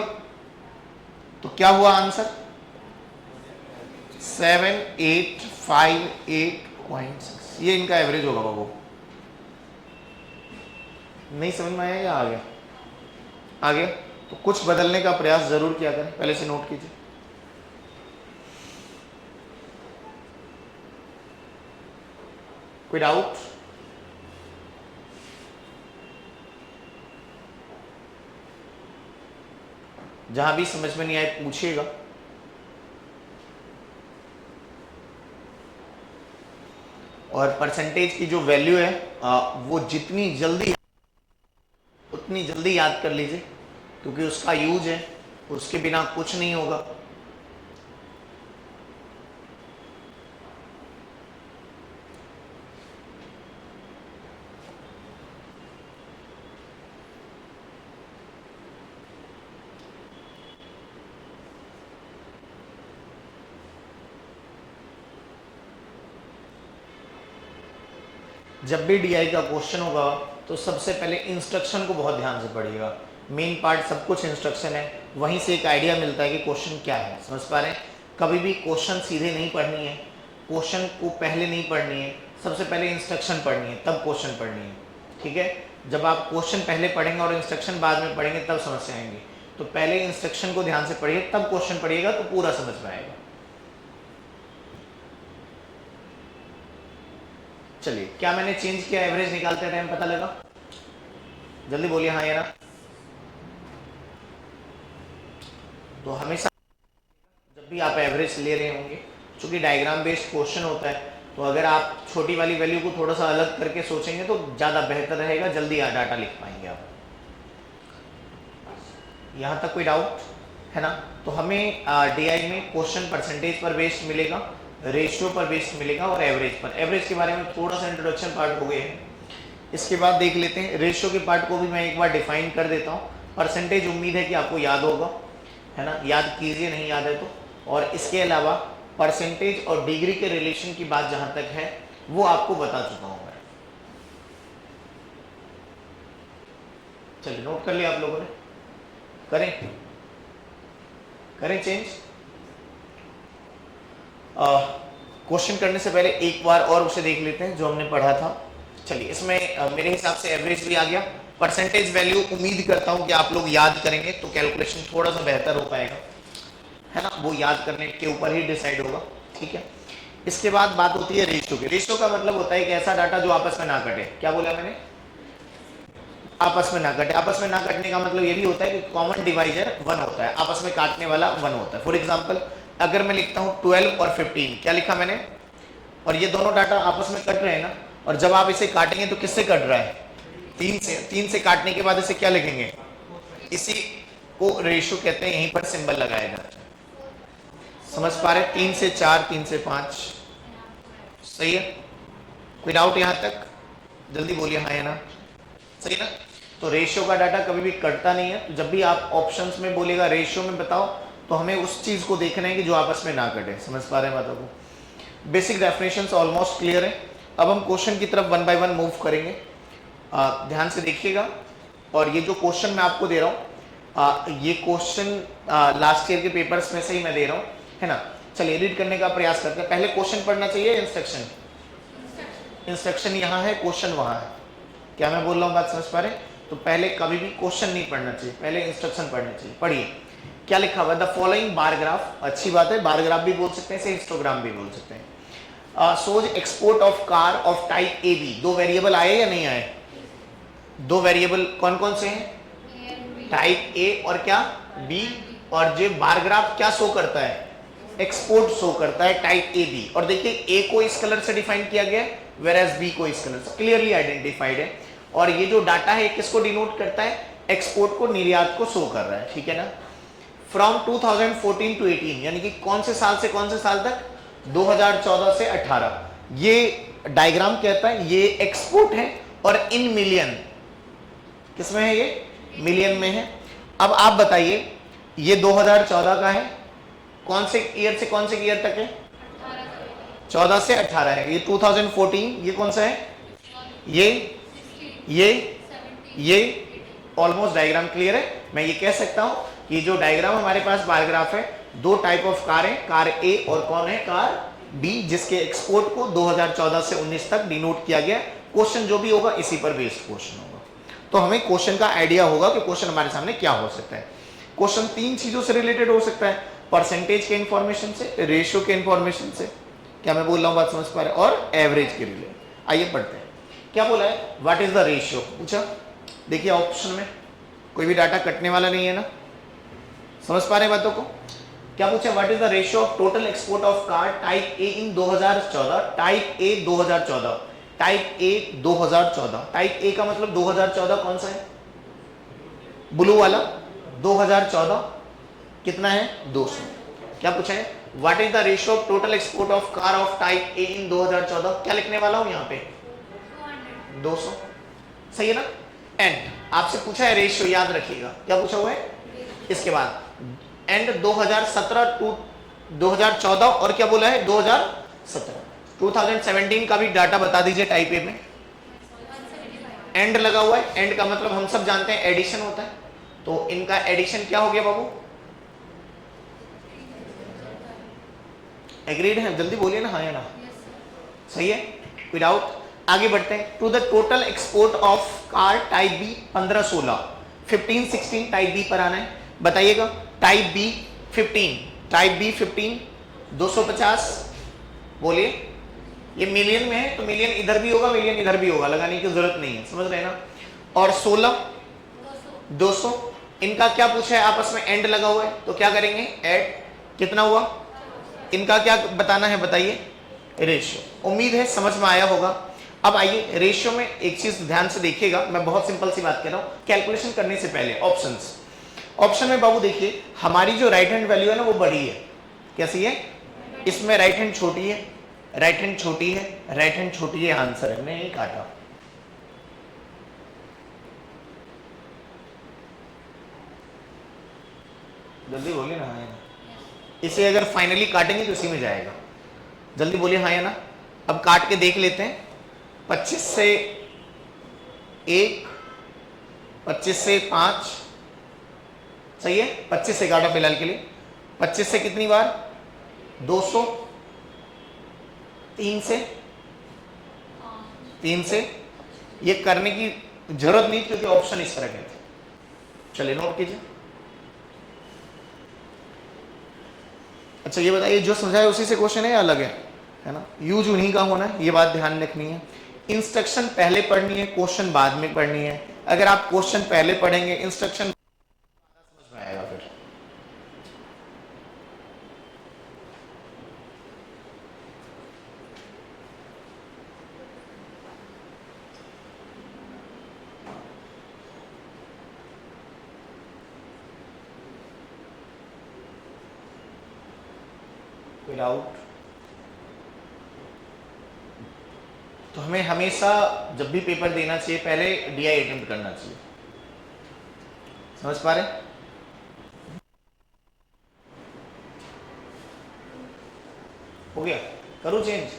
तो क्या हुआ आंसर, 7858.6। ये इनका एवरेज होगा बाबू। नहीं समझ में आया या आ गया, आ गया। तो कुछ बदलने का प्रयास जरूर किया करें, पहले से नोट कीजिए। कोई डाउट, जहां भी समझ में नहीं आए पूछिएगा। और परसेंटेज की जो वैल्यू है वो जितनी जल्दी उतनी जल्दी याद कर लीजिए, क्योंकि उसका यूज है, उसके बिना कुछ नहीं होगा। जब भी डीआई का क्वेश्चन होगा तो सबसे पहले इंस्ट्रक्शन को बहुत ध्यान से पढ़िएगा। मेन पार्ट सब कुछ इंस्ट्रक्शन है, वहीं से एक आइडिया मिलता है कि क्वेश्चन क्या है। समझ पा रहे हैं। कभी भी क्वेश्चन सीधे नहीं पढ़नी है, क्वेश्चन को पहले नहीं पढ़नी है, सबसे पहले इंस्ट्रक्शन पढ़नी है तब क्वेश्चन पढ़नी है। ठीक है, जब आप क्वेश्चन पहले पढ़ेंगे और इंस्ट्रक्शन बाद में पढ़ेंगे तब समस्या आएंगी। तो पहले इंस्ट्रक्शन को ध्यान से पढ़िए तब क्वेश्चन पढ़िएगा तो पूरा समझ में आएगा। चलिए, क्या मैंने चेंज किया एवरेज निकालते टाइम, पता लगा? जल्दी बोलिए हाँ या ना। तो हमेशा जब भी आप एवरेज ले रहे होंगे, चूंकि डायग्राम बेस्ड क्वेश्चन होता है, तो अगर आप छोटी वाली वैल्यू को थोड़ा सा अलग करके सोचेंगे तो ज़्यादा बेहतर रहेगा, जल्दी डाटा लिख पाएंगे आप। यहाँ तक कोई डाउट है ना? तो हमें डीआई में क्वेश्चन परसेंटेज पर बेस्ड मिलेगा, रेशियो पर बेस्ड मिलेगा और एवरेज पर। एवरेज के बारे में थोड़ा सा इंट्रोडक्शन पार्ट हो गया है, इसके बाद देख लेते हैं रेशियो के पार्ट को भी मैं एक बार डिफाइन कर देता हूँ। परसेंटेज उम्मीद है कि आपको याद होगा, है ना? याद कीजिए, नहीं याद है तो। और इसके अलावा परसेंटेज और डिग्री के रिलेशन की बात जहां तक है वो आपको बता चुका हूं मैं। चलिए, नोट कर लिया आप लोगों ने? करें चेंज। क्वेश्चन करने से पहले एक बार और उसे देख लेते हैं जो हमने पढ़ा था। चलिए, इसमें मेरे हिसाब से एवरेज भी आ गया। परसेंटेज वैल्यू उम्मीद करता हूं कि आप लोग याद करेंगे तो कैलकुलेशन थोड़ा सा बेहतर हो पाएगा, है ना? वो याद करने के ऊपर ही डिसाइड होगा। ठीक है, इसके बाद बात होती है रेशियो की। रेशियो का मतलब होता है कि ऐसा डाटा जो आपस में ना कटे। क्या बोला मैंने? आपस में ना कटे। आपस में ना कटने का मतलब ये भी होता है कि कॉमन डिवाइजर 1 होता है, आपस में काटने वाला 1 होता है। फॉर एग्जाम्पल, अगर मैं लिखता हूँ 12 और 15, क्या लिखा मैंने? और ये दोनों डाटा आपस में कट रहे हैं ना, और जब आप इसे काटेंगे तो किससे कट रहा है? 3 से। 3 से काटने के बाद इसे क्या लिखेंगे? इसी को रेशियो कहते हैं, यहीं पर सिंबल लगाया जाता है। समझ पा रहे? 3 से 4, 3 से 5, सही है? कोई डाउट यहां तक? जल्दी बोलिए हाँ या ना। सही ना? तो रेशियो का डाटा कभी भी कटता नहीं है। तो जब भी आप ऑप्शंस में बोलेगा रेशियो में बताओ, तो हमें उस चीज को देखना है कि जो आपस में ना कटे। समझ पा रहे हैं बातों को? बेसिक डेफिनेशंस ऑलमोस्ट क्लियर है। अब हम क्वेश्चन की तरफ 1 बाय 1 मूव करेंगे। ध्यान से देखिएगा। और ये जो क्वेश्चन मैं आपको दे रहा हूँ, ये क्वेश्चन लास्ट ईयर के पेपर्स में से ही मैं दे रहा हूँ, है ना? चलिए, रीड करने का प्रयास करते हैं। पहले क्वेश्चन पढ़ना चाहिए, इंस्ट्रक्शन? इंस्ट्रक्शन यहाँ है, क्वेश्चन वहाँ है। क्या मैं बोल रहा हूँ, बात समझ पा रहे? तो पहले कभी भी क्वेश्चन नहीं पढ़ना चाहिए, पहले इंस्ट्रक्शन पढ़ना चाहिए। पढ़िए क्या लिखा हुआ है। द फॉलोइंग बार ग्राफ, अच्छी बात है, बार ग्राफ भी बोल सकते हैं, इसे हिस्टोग्राम भी बोल सकते हैं। सोज export of car of type A B. 2 variable आए या नहीं आए? 2 वेरिएबल कौन कौन से हैं? टाइप ए और क्या? बी। और जो बार ग्राफ क्या शो करता है? एक्सपोर्ट शो करता है, टाइप ए बी। और देखिए, ए को इस कलर से डिफाइन किया गया है, वेराज बी को इस कलर से, क्लियरली आइडेंटिफाइड है। और ये जो डाटा है किसको डिनोट करता है? एक्सपोर्ट को, निर्यात को शो कर रहा है। ठीक है ना? फ्रॉम 2014 टू 18, यानी कि कौन से साल से कौन से साल तक? 2014 से 18। ये डायग्राम कहता है ये एक्सपोर्ट है, और इन मिलियन, किसमें है ये? मिलियन में है। अब आप बताइए, ये 2014 का है, कौन से ईयर से कौन से ईयर तक है? 14 से 18 है। ये 2014, ये कौन सा है? ये ऑलमोस्ट डायग्राम क्लियर है। मैं ये कह सकता हूं कि जो डायग्राम हमारे पास बार ग्राफ है, 2 टाइप ऑफ कार है, कार ए और कौन है? कार बी, जिसके एक्सपोर्ट को 2014 से 19 तक डिनोट किया गया। क्वेश्चन जो भी होगा इसी पर बेस्ड क्वेश्चन होगा, तो हमें क्वेश्चन का आइडिया होगा कि क्वेश्चन हमारे सामने क्या हो सकता है। क्वेश्चन 3 चीजों से रिलेटेड हो सकता है, परसेंटेज के इंफॉर्मेशन से, रेशियो के इंफॉर्मेशन से, क्या मैं बोल रहा हूं, बात समझ पा रहे? और एवरेज के रिलेटेड। आइए पढ़ते हैं क्या बोला है। व्हाट इज द रेशियो पूछा। देखिए ऑप्शन में कोई भी डाटा कटने वाला नहीं है ना, समझ पा रहे बातों को? क्या पूछा? What is the ratio of total export of car type A in 2014, type A 2014, type A 2014। Type A का मतलब 2014 कौन सा है? ब्लू वाला 2014 कितना है? 200। क्या पूछा है? What is the ratio of total export of car of type A in 2014? क्या लिखने वाला हूं यहाँ पे? 200। सही है ना? एंड आपसे पूछा है रेशियो, याद रखिएगा क्या पूछा हुआ है। इसके बाद एंड 2017 टू 2014, और क्या बोला है? 2017। 2017 का भी डाटा बता दीजिए टाइप ए में। एंड लगा हुआ है, एंड का मतलब हम सब जानते हैं एडिशन होता है, तो इनका एडिशन क्या हो गया बाबू? एग्रीड है? जल्दी बोलिए ना, हाँ या ना। सही है, कोई डाउट? आगे बढ़ते हैं। To the total export of car type B 15-16, 15-16 type B पर आना है। बताइएगा टाइप बी 15, टाइप बी 15 250, बोलिए। ये मिलियन में है तो मिलियन इधर भी होगा, मिलियन इधर भी होगा, लगाने की जरूरत नहीं है, समझ रहे हैं ना। और 16 200, इनका क्या पूछा है, आपस में एंड लगा हुआ है तो क्या करेंगे, ऐड। कितना हुआ, इनका क्या बताना है, बताइए, रेशियो। उम्मीद है समझ में आया होगा। अब आइए रेशियो में एक चीज ध्यान से देखिएगा, मैं बहुत सिंपल सी बात कर रहा हूं। कैलकुलेशन करने से पहले ऑप्शंस, ऑप्शन में बाबू देखिए, हमारी जो राइट हैंड वैल्यू है ना वो बड़ी है। कैसी है, इसमें राइट हैंड छोटी है, राइट हैंड छोटी है, राइट हैंड छोटी है, आंसर है, नहीं काटा। जल्दी बोलिए ना, हाँ या ना। इसे अगर फाइनली काटेंगे तो इसी में जाएगा, जल्दी बोलिए हाँ या ना। अब काट के देख लेते हैं। 25 से 1, 25 से 5, सही है, 25 से काटा फिलहाल के लिए। 25 से कितनी बार, 200, 3 से, 3 से, ये करने की जरूरत नहीं क्योंकि ऑप्शन इस तरह के थे। चलिए नोट कीजिए। अच्छा ये बताइए, जो समझाया उसी से क्वेश्चन है या अलग है ना। यूज उन्हीं का होना है, ये बात ध्यान रखनी है। इंस्ट्रक्शन पहले पढ़नी है, क्वेश्चन बाद में पढ़नी है। अगर आप क्वेश्चन पहले पढ़ेंगे, इंस्ट्रक्शन समझ में आएगा फिर। कोई डाउट? तो हमें हमेशा जब भी पेपर देना चाहिए पहले डीआई अटेम्प्ट करना चाहिए, समझ पा रहे? हो गया, करूँ चेंज?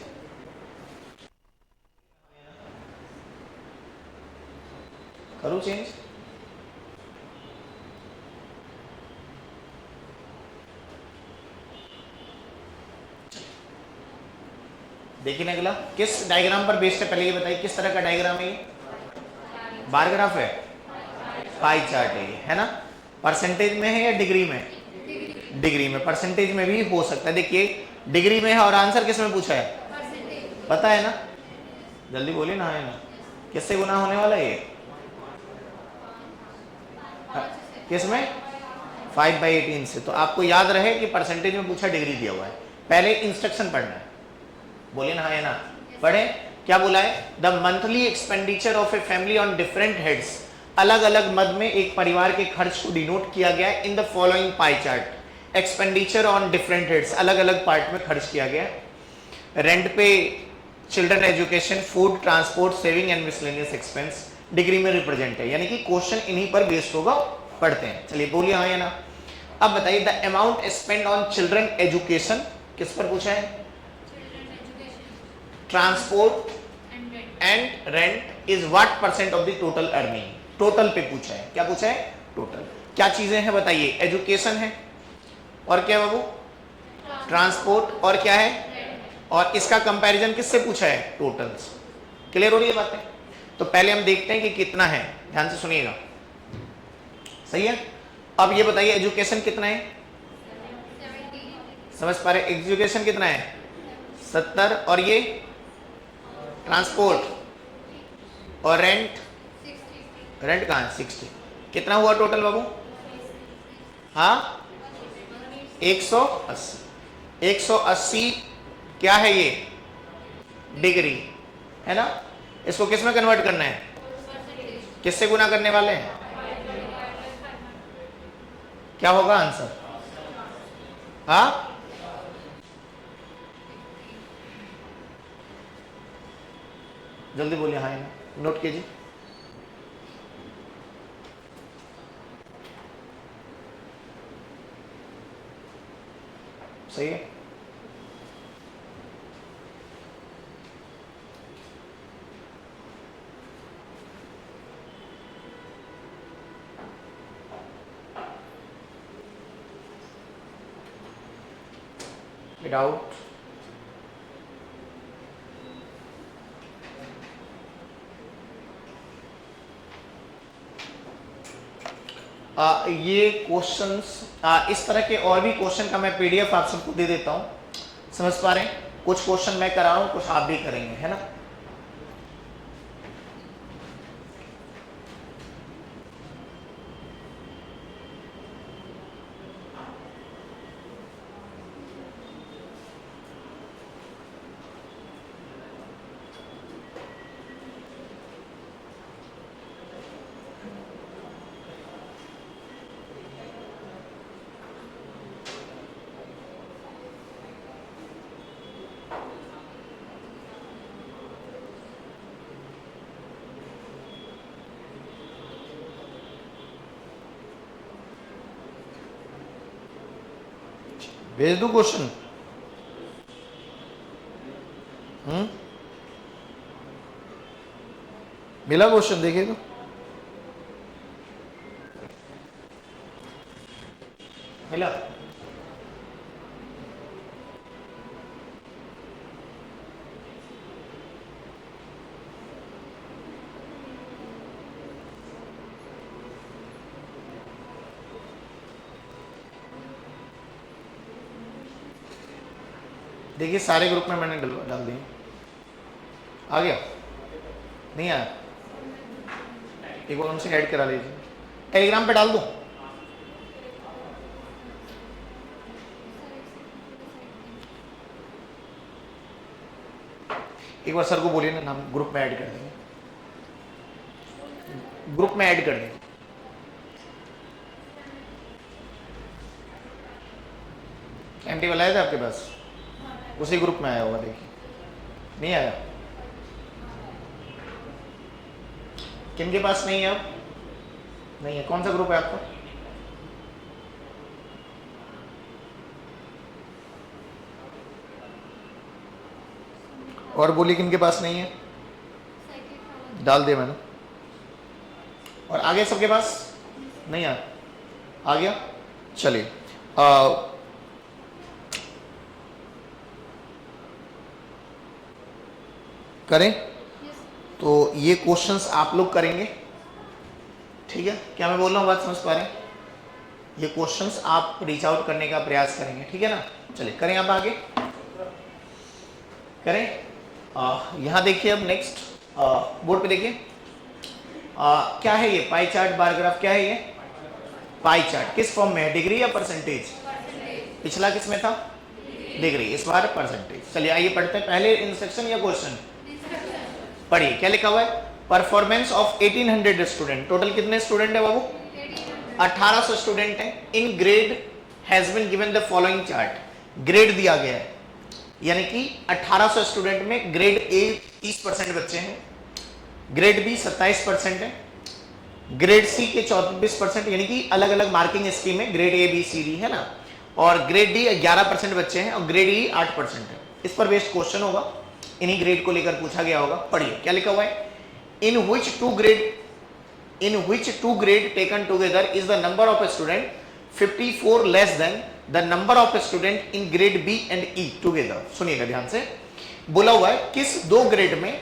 करूँ चेंज? देखिए ना अगला किस डायग्राम पर बेस्ड है, पहले ये बताइए किस तरह का डायग्राम है ये। बार ग्राफ है, पाई चार्ट है ना। परसेंटेज में है या डिग्री में? डिग्री में। परसेंटेज में भी हो सकता है, देखिए डिग्री में है और आंसर किस में पूछा है, पता है ना, जल्दी बोलिए ना, है ना। किससे गुना होने वाला है ये, किस में, 5/18 से। तो आपको याद रहे कि परसेंटेज में पूछा, डिग्री दिया हुआ है। पहले इंस्ट्रक्शन पढ़ना है, बोलिए ना हाँ या ना। पढ़े, क्या बोला है, the monthly expenditure of a family on different heads, अलग अलग मद में एक परिवार के खर्च को डिनोट किया गया है in the following pie chart. Expenditure on different heads, अलग अलग पार्ट में खर्च किया गया है। रेंट पे, children education, food, transport, saving and miscellaneous expense, degree में रिप्रेजेंट है, यानी कि क्वेश्चन इन्हीं पर बेस्ड होगा। पढ़ते हैं, चलिए बोलिए हाँ या ना। अब बताइए, the amount spend on children education किस पर पूछा है, transport and rent is what percent of the total earning, total पे पूछा है। क्या पूछा है, टोटल। क्या चीजें हैं बताइए, एजुकेशन है और क्या बाबू, ट्रांसपोर्ट, और क्या है, और इसका कंपैरिजन किससे पूछा है, टोटल्स। क्लियर हो रही है बातें? तो पहले हम देखते हैं कि कितना है, ध्यान से सुनिएगा, सही है। अब ये बताइए एजुकेशन कितना है, समझ पा रहे, एजुकेशन कितना है 70, और ये ट्रांसपोर्ट और रेंट, रेंट कहाँ है 60। कितना हुआ टोटल बाबू, हाँ 180। 180 क्या है ये, डिग्री है ना। इसको किस में कन्वर्ट करना है, किससे गुना करने वाले हैं, क्या होगा आंसर, हाँ जल्दी बोलिए हाँ, नोट कीजिए। सही है, इट आउट। ये क्वेश्चंस, इस तरह के और भी क्वेश्चन का मैं पीडीएफ आप सबको दे देता हूं, समझ पा रहे हैं? कुछ क्वेश्चन मैं करा रहा हूं, कुछ आप भी करेंगे, है ना? भेज दू क्वेश्चन? मिला क्वेश्चन? देखिए तो मिला। देखिए सारे ग्रुप में मैंने डाल दिए। आ गया? नहीं आया? एक बार उनसे ऐड करा लीजिए। टेलीग्राम पे डाल दूं? एक बार सर को बोलिए ना, नाम ग्रुप में ऐड कर देंगे, ग्रुप में ऐड कर देंगे। एम टेबल आया था आपके पास? उसी ग्रुप में आया होगा, देखिए। नहीं आया? किन के पास नहीं है? अब नहीं है? कौन सा ग्रुप है आपका? और बोलिए किन के पास नहीं है? डाल दिया मैंने। और आगे सबके पास नहीं आ गया? चलिए करें? तो ये क्वेश्चंस आप लोग करेंगे, ठीक है? क्या मैं बोल रहा हूँ, बात समझ पा रहे हैं? ये क्वेश्चंस आप रीच आउट करने का प्रयास करेंगे, ठीक है ना? चलिए करें, आप आगे करें। यहाँ देखिए, अब नेक्स्ट बोर्ड पे देखिए, क्या है ये? पाई चार्ट, बार ग्राफ, क्या है ये? Pie chart. किस फॉर्म में है? डिग्री या परसेंटेज? पिछला किस में था? डिग्री, इस बार परसेंटेज। चलिए आइए पढ़ते हैं, पहले इंस्ट्रक्शन या क्वेश्चन? पढ़िए क्या लिखा हुआ है। Performance of 1800 student. टोटल कितने स्टूडेंट है बाबू? 1800 स्टूडेंट है। In grade has been given the following chart. Grade दिया गया है, यानी कि 1800 स्टूडेंट में ग्रेड ए 30% बच्चे हैं, ग्रेड बी 27% है, ग्रेड सी के 24%, यानी कि अलग अलग मार्किंग स्कीम है, grade A B C D, है ना? और ग्रेड डी 11% बच्चे हैं, और ग्रेड ई 8% है। इस पर बेस्ड क्वेश्चन होगा, इन्हीं ग्रेड को लेकर पूछा गया होगा। पढ़िए क्या लिखा हुआ है। इन which two grade taken together is the number of student 54 less than the number of student in grade B and E together। सुनिएगा ध्यान से, बोला हुआ है किस दो ग्रेड में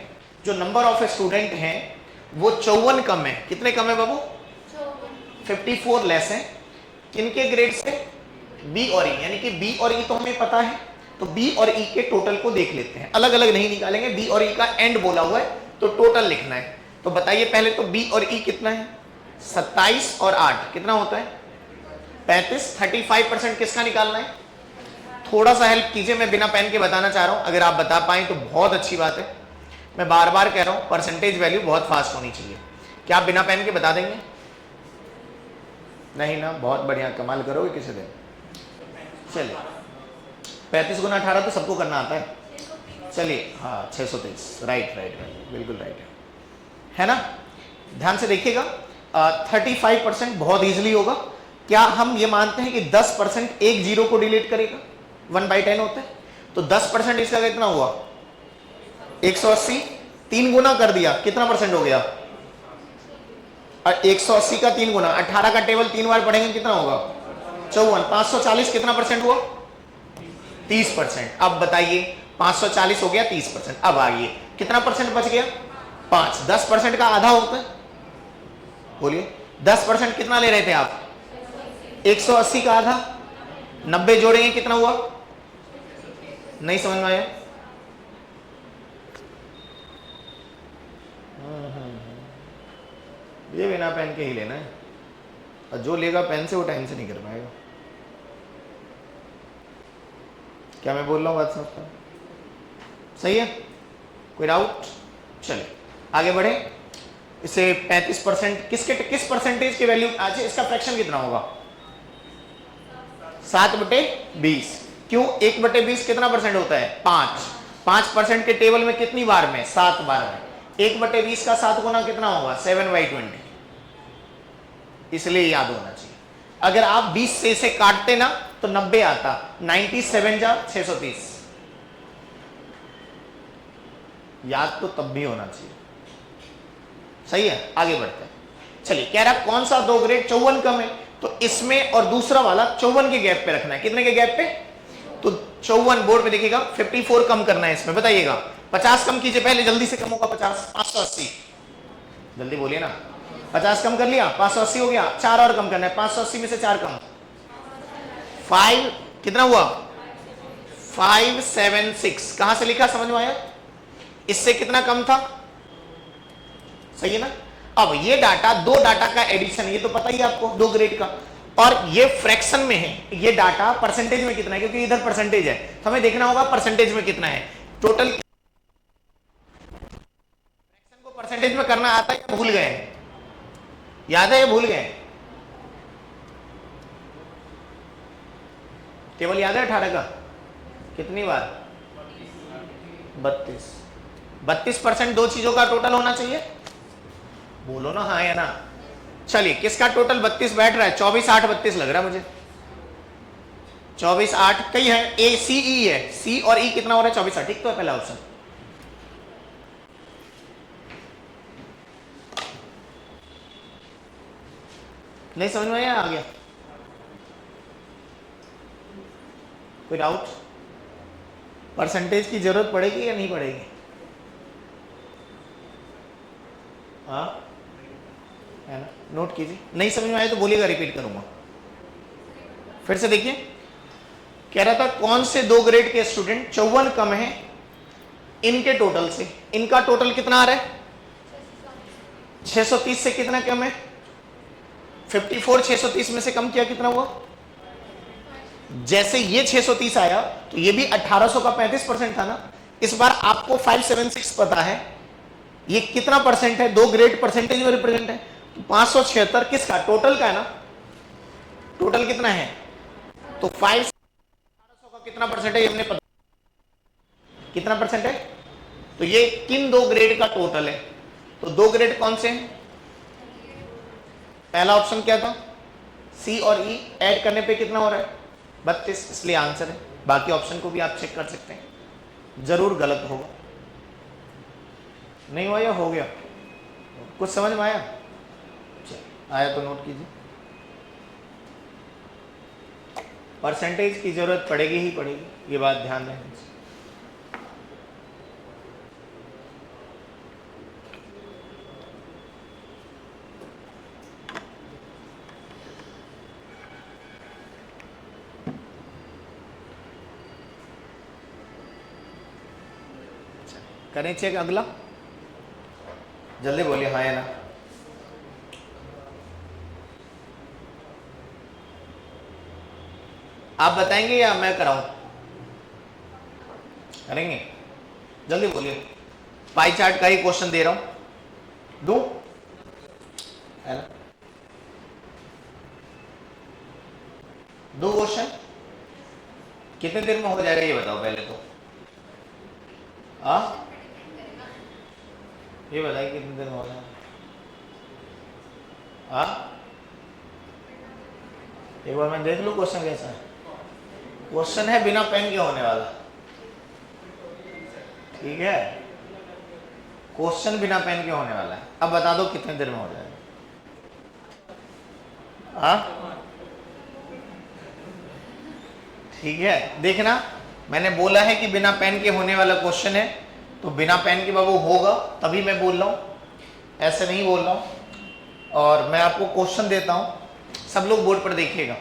जो नंबर ऑफ स्टूडेंट हैं वो 54 कम है। कितने कम है बाबू? 54 लेस है। किनके ग्रेड से? बी और ई, यानी कि बी और ई तो हमें पता है, तो बी और ई के टोटल को देख लेते हैं, अलग अलग नहीं निकालेंगे। बी और ई का एंड बोला हुआ है तो टोटल लिखना है। तो बताइए पहले तो बी और ई कितना है? 27 और 8 कितना होता है? 35। 35% किसका निकालना है? थोड़ा सा हेल्प कीजिए, मैं बिना पेन के बताना चाह रहा हूं, अगर आप बता पाए तो बहुत अच्छी बात है। मैं बार बार कह रहा हूं परसेंटेज वैल्यू बहुत फास्ट होनी चाहिए। क्या आप बिना पेन के बता देंगे? नहीं ना? बहुत बढ़िया, कमाल करोगे किसी दिन। चलिए 35 गुना 18 तो सबको करना आता है। चलिए हाँ 623, राइट, बिल्कुल राइट है ना? ध्यान से देखिएगा, 35% बहुत इजीली होगा। क्या हम ये मानते हैं कि 10% एक जीरो को डिलीट करेगा? 1/10 होता है, तो 10% इसका कितना हुआ? 180। 3 गुना कर दिया, कितना परसेंट हो गया? 180 का 3 गुना, 18 का टेबल 3 बार पढ़ेंगे कितना होगा? 54। 540 कितना परसेंट हुआ? 30%। अब बताइए 540 हो गया 30%। अब आइए कितना परसेंट बच गया? 5। 10% का आधा होता है, बोलिए 10% कितना ले रहे थे आप? 180 का आधा। 90 जोड़ेंगे कितना हुआ? नहीं समझ में आया? ये बिना पेन के ही लेना है, और जो लेगा पेन से वो टाइम से नहीं कर पाएगा। क्या मैं बोल रहा हूँ बात समझता हूँ? सही है? कोई डाउट? चलिए आगे बढ़े। इसे 35% किस परसेंटेज की वैल्यू? आज इसका फ्रैक्शन कितना होगा? 7/20। क्यों 1/20 कितना परसेंट होता है? 5। 5% के टेबल में कितनी बार में? 7 बार में। 1/20 का 7 गुना कितना होगा? 7/20। इसलिए याद होना चाहिए। अगर आप 20 से इसे काटते ना तो 90 आता। 97 जा 630। याद तो तब भी होना चाहिए। सही है? आगे बढ़ते हैं। चलिए कह रहा कौन सा 2 ग्रेड 54 कम है, तो इसमें और दूसरा वाला 54 के गैप पे रखना है। कितने के गैप पे? तो 54 बोर्ड पे देखिएगा 54 कम करना है इसमें। बताइएगा 50 कम कीजिए पहले, जल्दी से कम होगा 50। 580, जल्दी बोलिए ना। 50 कम कर लिया, 580 हो गया। 4 और कम करना है, 580 में से 4 कम 5 कितना हुआ? 576। कहां से लिखा, समझ में आया? इससे कितना कम था? सही है ना? अब ये डाटा, दो डाटा का एडिशन, ये तो पता ही है आपको 2 ग्रेड का, और ये फ्रैक्शन में है। ये डाटा परसेंटेज में कितना है, क्योंकि इधर परसेंटेज है तो हमें देखना होगा परसेंटेज में कितना है। टोटल फ्रैक्शन को परसेंटेज में करना आता है या भूल गए? याद है या भूल गए? टेबल याद है 18 का? कितनी बार? 32। 32% दो चीजों का टोटल होना चाहिए। बोलो ना हाँ या ना। चलिए किसका टोटल 32 बैठ रहा है? 24 8 32 लग रहा है मुझे। 24 8 कई है, ए सी ई है, सी और ई कितना हो रहा है? 24 8। ठीक तो है पहला ऑप्शन। नहीं समझ में आया? आ गया? कोई डाउट? परसेंटेज की जरूरत पड़ेगी या नहीं पड़ेगी? हाँ है ना? नोट कीजिए। नहीं समझ में आया तो बोलिएगा, रिपीट करूंगा। फिर से देखिए, कह रहा था कौन से 2 ग्रेड के स्टूडेंट 54 कम है इनके टोटल से। इनका टोटल कितना आ रहा है? 630 से कितना कम है? 54। 630 में से कम किया कितना हुआ? जैसे ये 630 आया तो ये भी 1800 का 35% था ना। इस बार आपको 576 पता है, ये कितना परसेंट है? 2 ग्रेड परसेंटेज में रिप्रेजेंट है। तो 576 किसका? टोटल का है ना। टोटल कितना है? तो 500 का कितना परसेंट है ये हमने पता। कितना परसेंट है? तो ये किन 2 ग्रेड का टोटल है? तो 2 ग्रेड कौन से हैं? पहला ऑप्शन क्या था? सी और ई ऐड करने पे कितना हो रहा है? 32, इसलिए आंसर है। बाकी ऑप्शन को भी आप चेक कर सकते हैं, जरूर गलत होगा। नहीं हुआ या हो गया? कुछ समझ में आया? आया तो नोट कीजिए। परसेंटेज की जरूरत पड़ेगी ही पड़ेगी, ये बात ध्यान रखें। करें चेक अगला, जल्दी बोलिए हाँ या ना। आप बताएंगे या मैं कराऊं? करेंगे? जल्दी बोलिए। पाई चार्ट का ही क्वेश्चन दे रहा हूं, दूं है ना? दो क्वेश्चन कितने देर में हो जाएगा ये बताओ पहले तो। ये बताइए कितने देर में हो जाएगा? एक बार मैं देख लूं क्वेश्चन कैसा है। क्वेश्चन है बिना पेन के होने वाला, ठीक है? क्वेश्चन बिना पेन के होने वाला है। अब बता दो कितने देर में हो जाएगा? ठीक है, देखना मैंने बोला है कि बिना पेन के होने वाला क्वेश्चन है, तो बिना पेन के बाबू होगा, तभी मैं बोल रहा हूँ, ऐसे नहीं बोल रहा हूँ। और मैं आपको क्वेश्चन देता हूँ, सब लोग बोर्ड पर देखिएगा,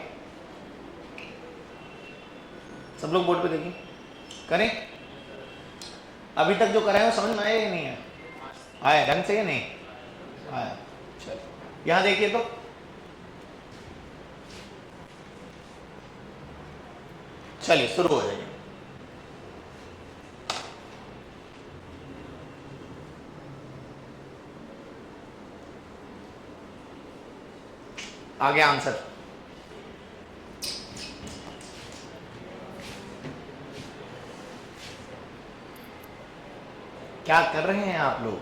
सब लोग बोर्ड पर देखिए, करें। अभी तक जो कराए वो समझ में आया या नहीं आया? आया ढंग से या नहीं आया? चलो यहाँ देखिए, तो चलिए शुरू हो जाइए। आगे आंसर। क्या कर रहे हैं आप लोग?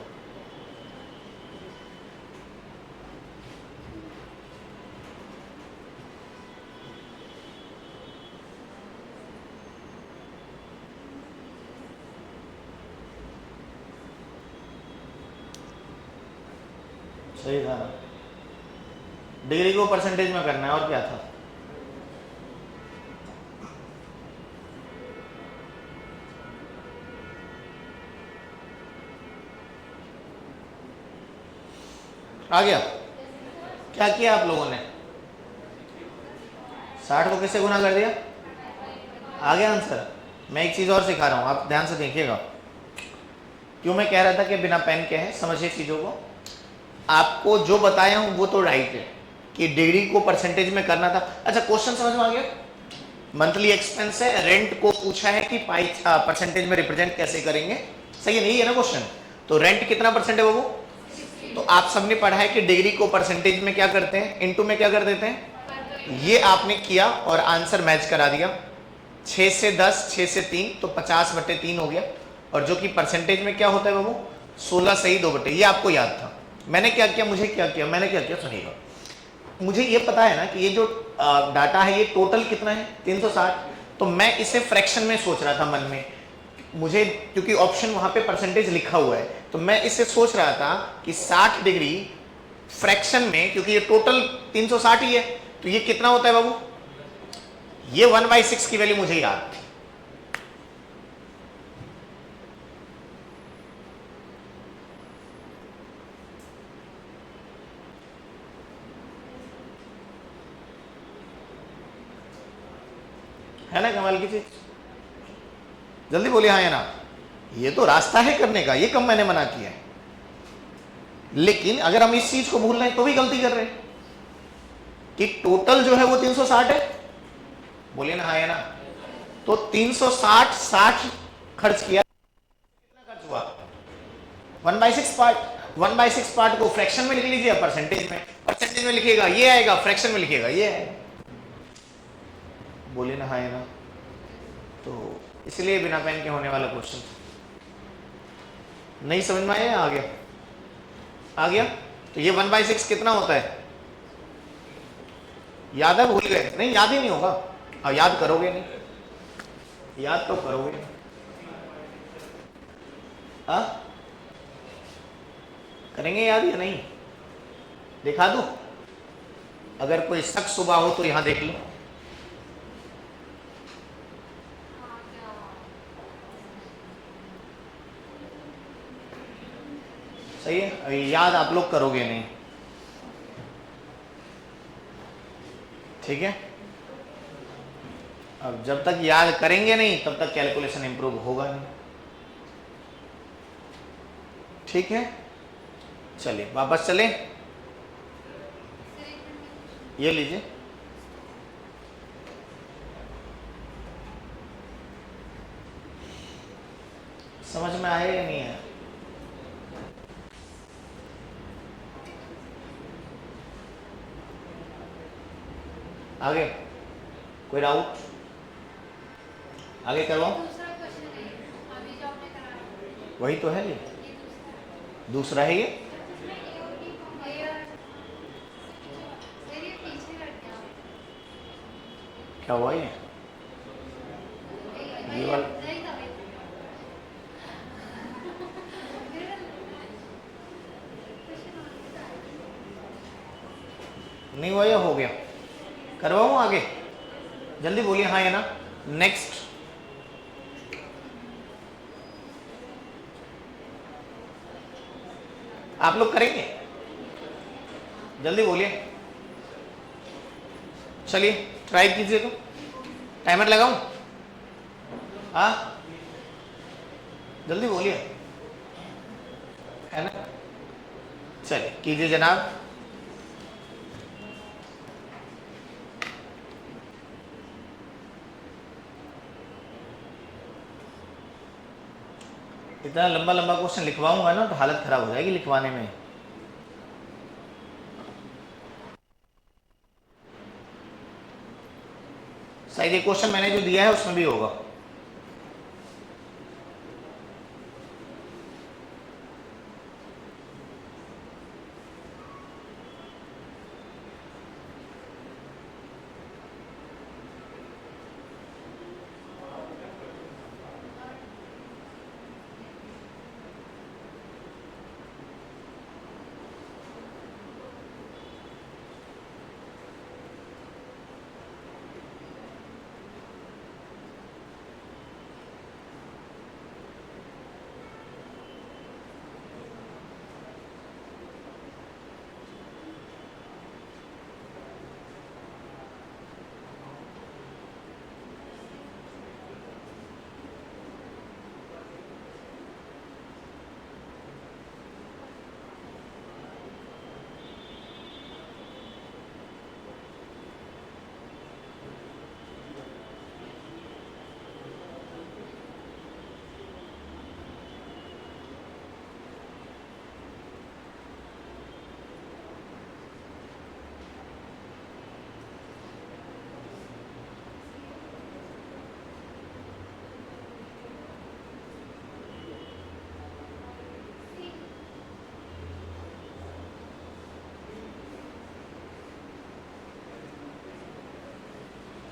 सही था ना? डिग्री को परसेंटेज में करना है, और क्या था? आ गया? क्या किया आप लोगों ने? 60 को किससे गुना कर दिया? आ गया आंसर? मैं एक चीज़ और सिखा रहा हूँ, आप ध्यान से देखिएगा। क्यों मैं कह रहा था कि बिना पेन के है, समझिए चीज़ों को। आपको जो बताया हूँ वो तो राइट है कि डिग्री को परसेंटेज में करना था। अच्छा, क्वेश्चन समझ में आ गया? मंथली एक्सपेंस है, रेंट को पूछा है कि पाई परसेंटेज में रिप्रेजेंट कैसे करेंगे, सही है नहीं है ना क्वेश्चन? तो रेंट कितना परसेंट है बाबू? तो आप सबने पढ़ा है कि डिग्री को परसेंटेज में क्या करते हैं, इनटू में क्या कर देते हैं। ये आपने किया और आंसर मैच करा दिया। 6 से 10, 6 से 3, तो 50/3 हो गया। और जो कि परसेंटेज में क्या होता है बाबू? 16 सही 2/। ये आपको याद था। मैंने क्या किया, मैंने क्या किया सुनिएगा। मुझे ये पता है ना कि ये जो डाटा है ये टोटल कितना है, 360। तो मैं इसे फ्रैक्शन में सोच रहा था मन में, मुझे क्योंकि ऑप्शन वहां पे परसेंटेज लिखा हुआ है, तो मैं इसे सोच रहा था कि 60 डिग्री फ्रैक्शन में, क्योंकि ये टोटल 360 ही है, तो ये कितना होता है बाबू? ये 1/6 की वैल्यू मुझे याद थी। है ना कमाल की चीज? जल्दी बोलिए हाँ या ना। ये तो रास्ता है करने का, ये कम मैंने मना किया है, लेकिन अगर हम इस चीज को भूल रहे हैं तो भी गलती कर रहे हैं कि टोटल जो है वो 360 है। बोलिए ना हाँ या ना। तो 360 60 खर्च किया, कितना खर्च हुआ? 1/6 पार्ट। 1/6 पार्ट को फ्रैक्शन में लिख लीजिए, परसेंटेज में, परसेंटेज में लिखिएगा ये आएगा, फ्रैक्शन में लिखिएगा ये आएगा। बोलिए ना हाँ या ना। तो इसलिए बिना पेन के होने वाला क्वेश्चन नहीं समझ में आया? आ गया? आ गया? तो ये 1/6 कितना होता है? याद है? भूल गए? नहीं, याद ही नहीं होगा। और याद करोगे नहीं, याद तो करोगे नहीं। करेंगे याद या नहीं? दिखा दूं? अगर कोई शक सुबह हो तो यहां देख लो। सही है, याद आप लोग करोगे नहीं, ठीक है? अब जब तक याद करेंगे नहीं तब तक कैलकुलेशन इंप्रूव होगा नहीं, ठीक है? चलिए वापस चलें। ये लीजिए, समझ में आया या नहीं आया? आगे कोई डाउट? आगे करवाओ। वही तो है, ये दूसरा है। ये क्या हुआ? ये वाला नहीं हुआ या हो गया? करवाऊँ आगे? जल्दी बोलिए हाँ या ना। नेक्स्ट आप लोग करेंगे? जल्दी बोलिए, चलिए ट्राई कीजिए। तो टाइमर लगाऊं? हाँ जल्दी बोलिए, है ना? चलिए कीजिए जनाब। इतना लंबा लंबा क्वेश्चन लिखवाऊंगा ना तो हालत खराब हो जाएगी लिखवाने में। शायद ये क्वेश्चन मैंने जो दिया है उसमें भी होगा।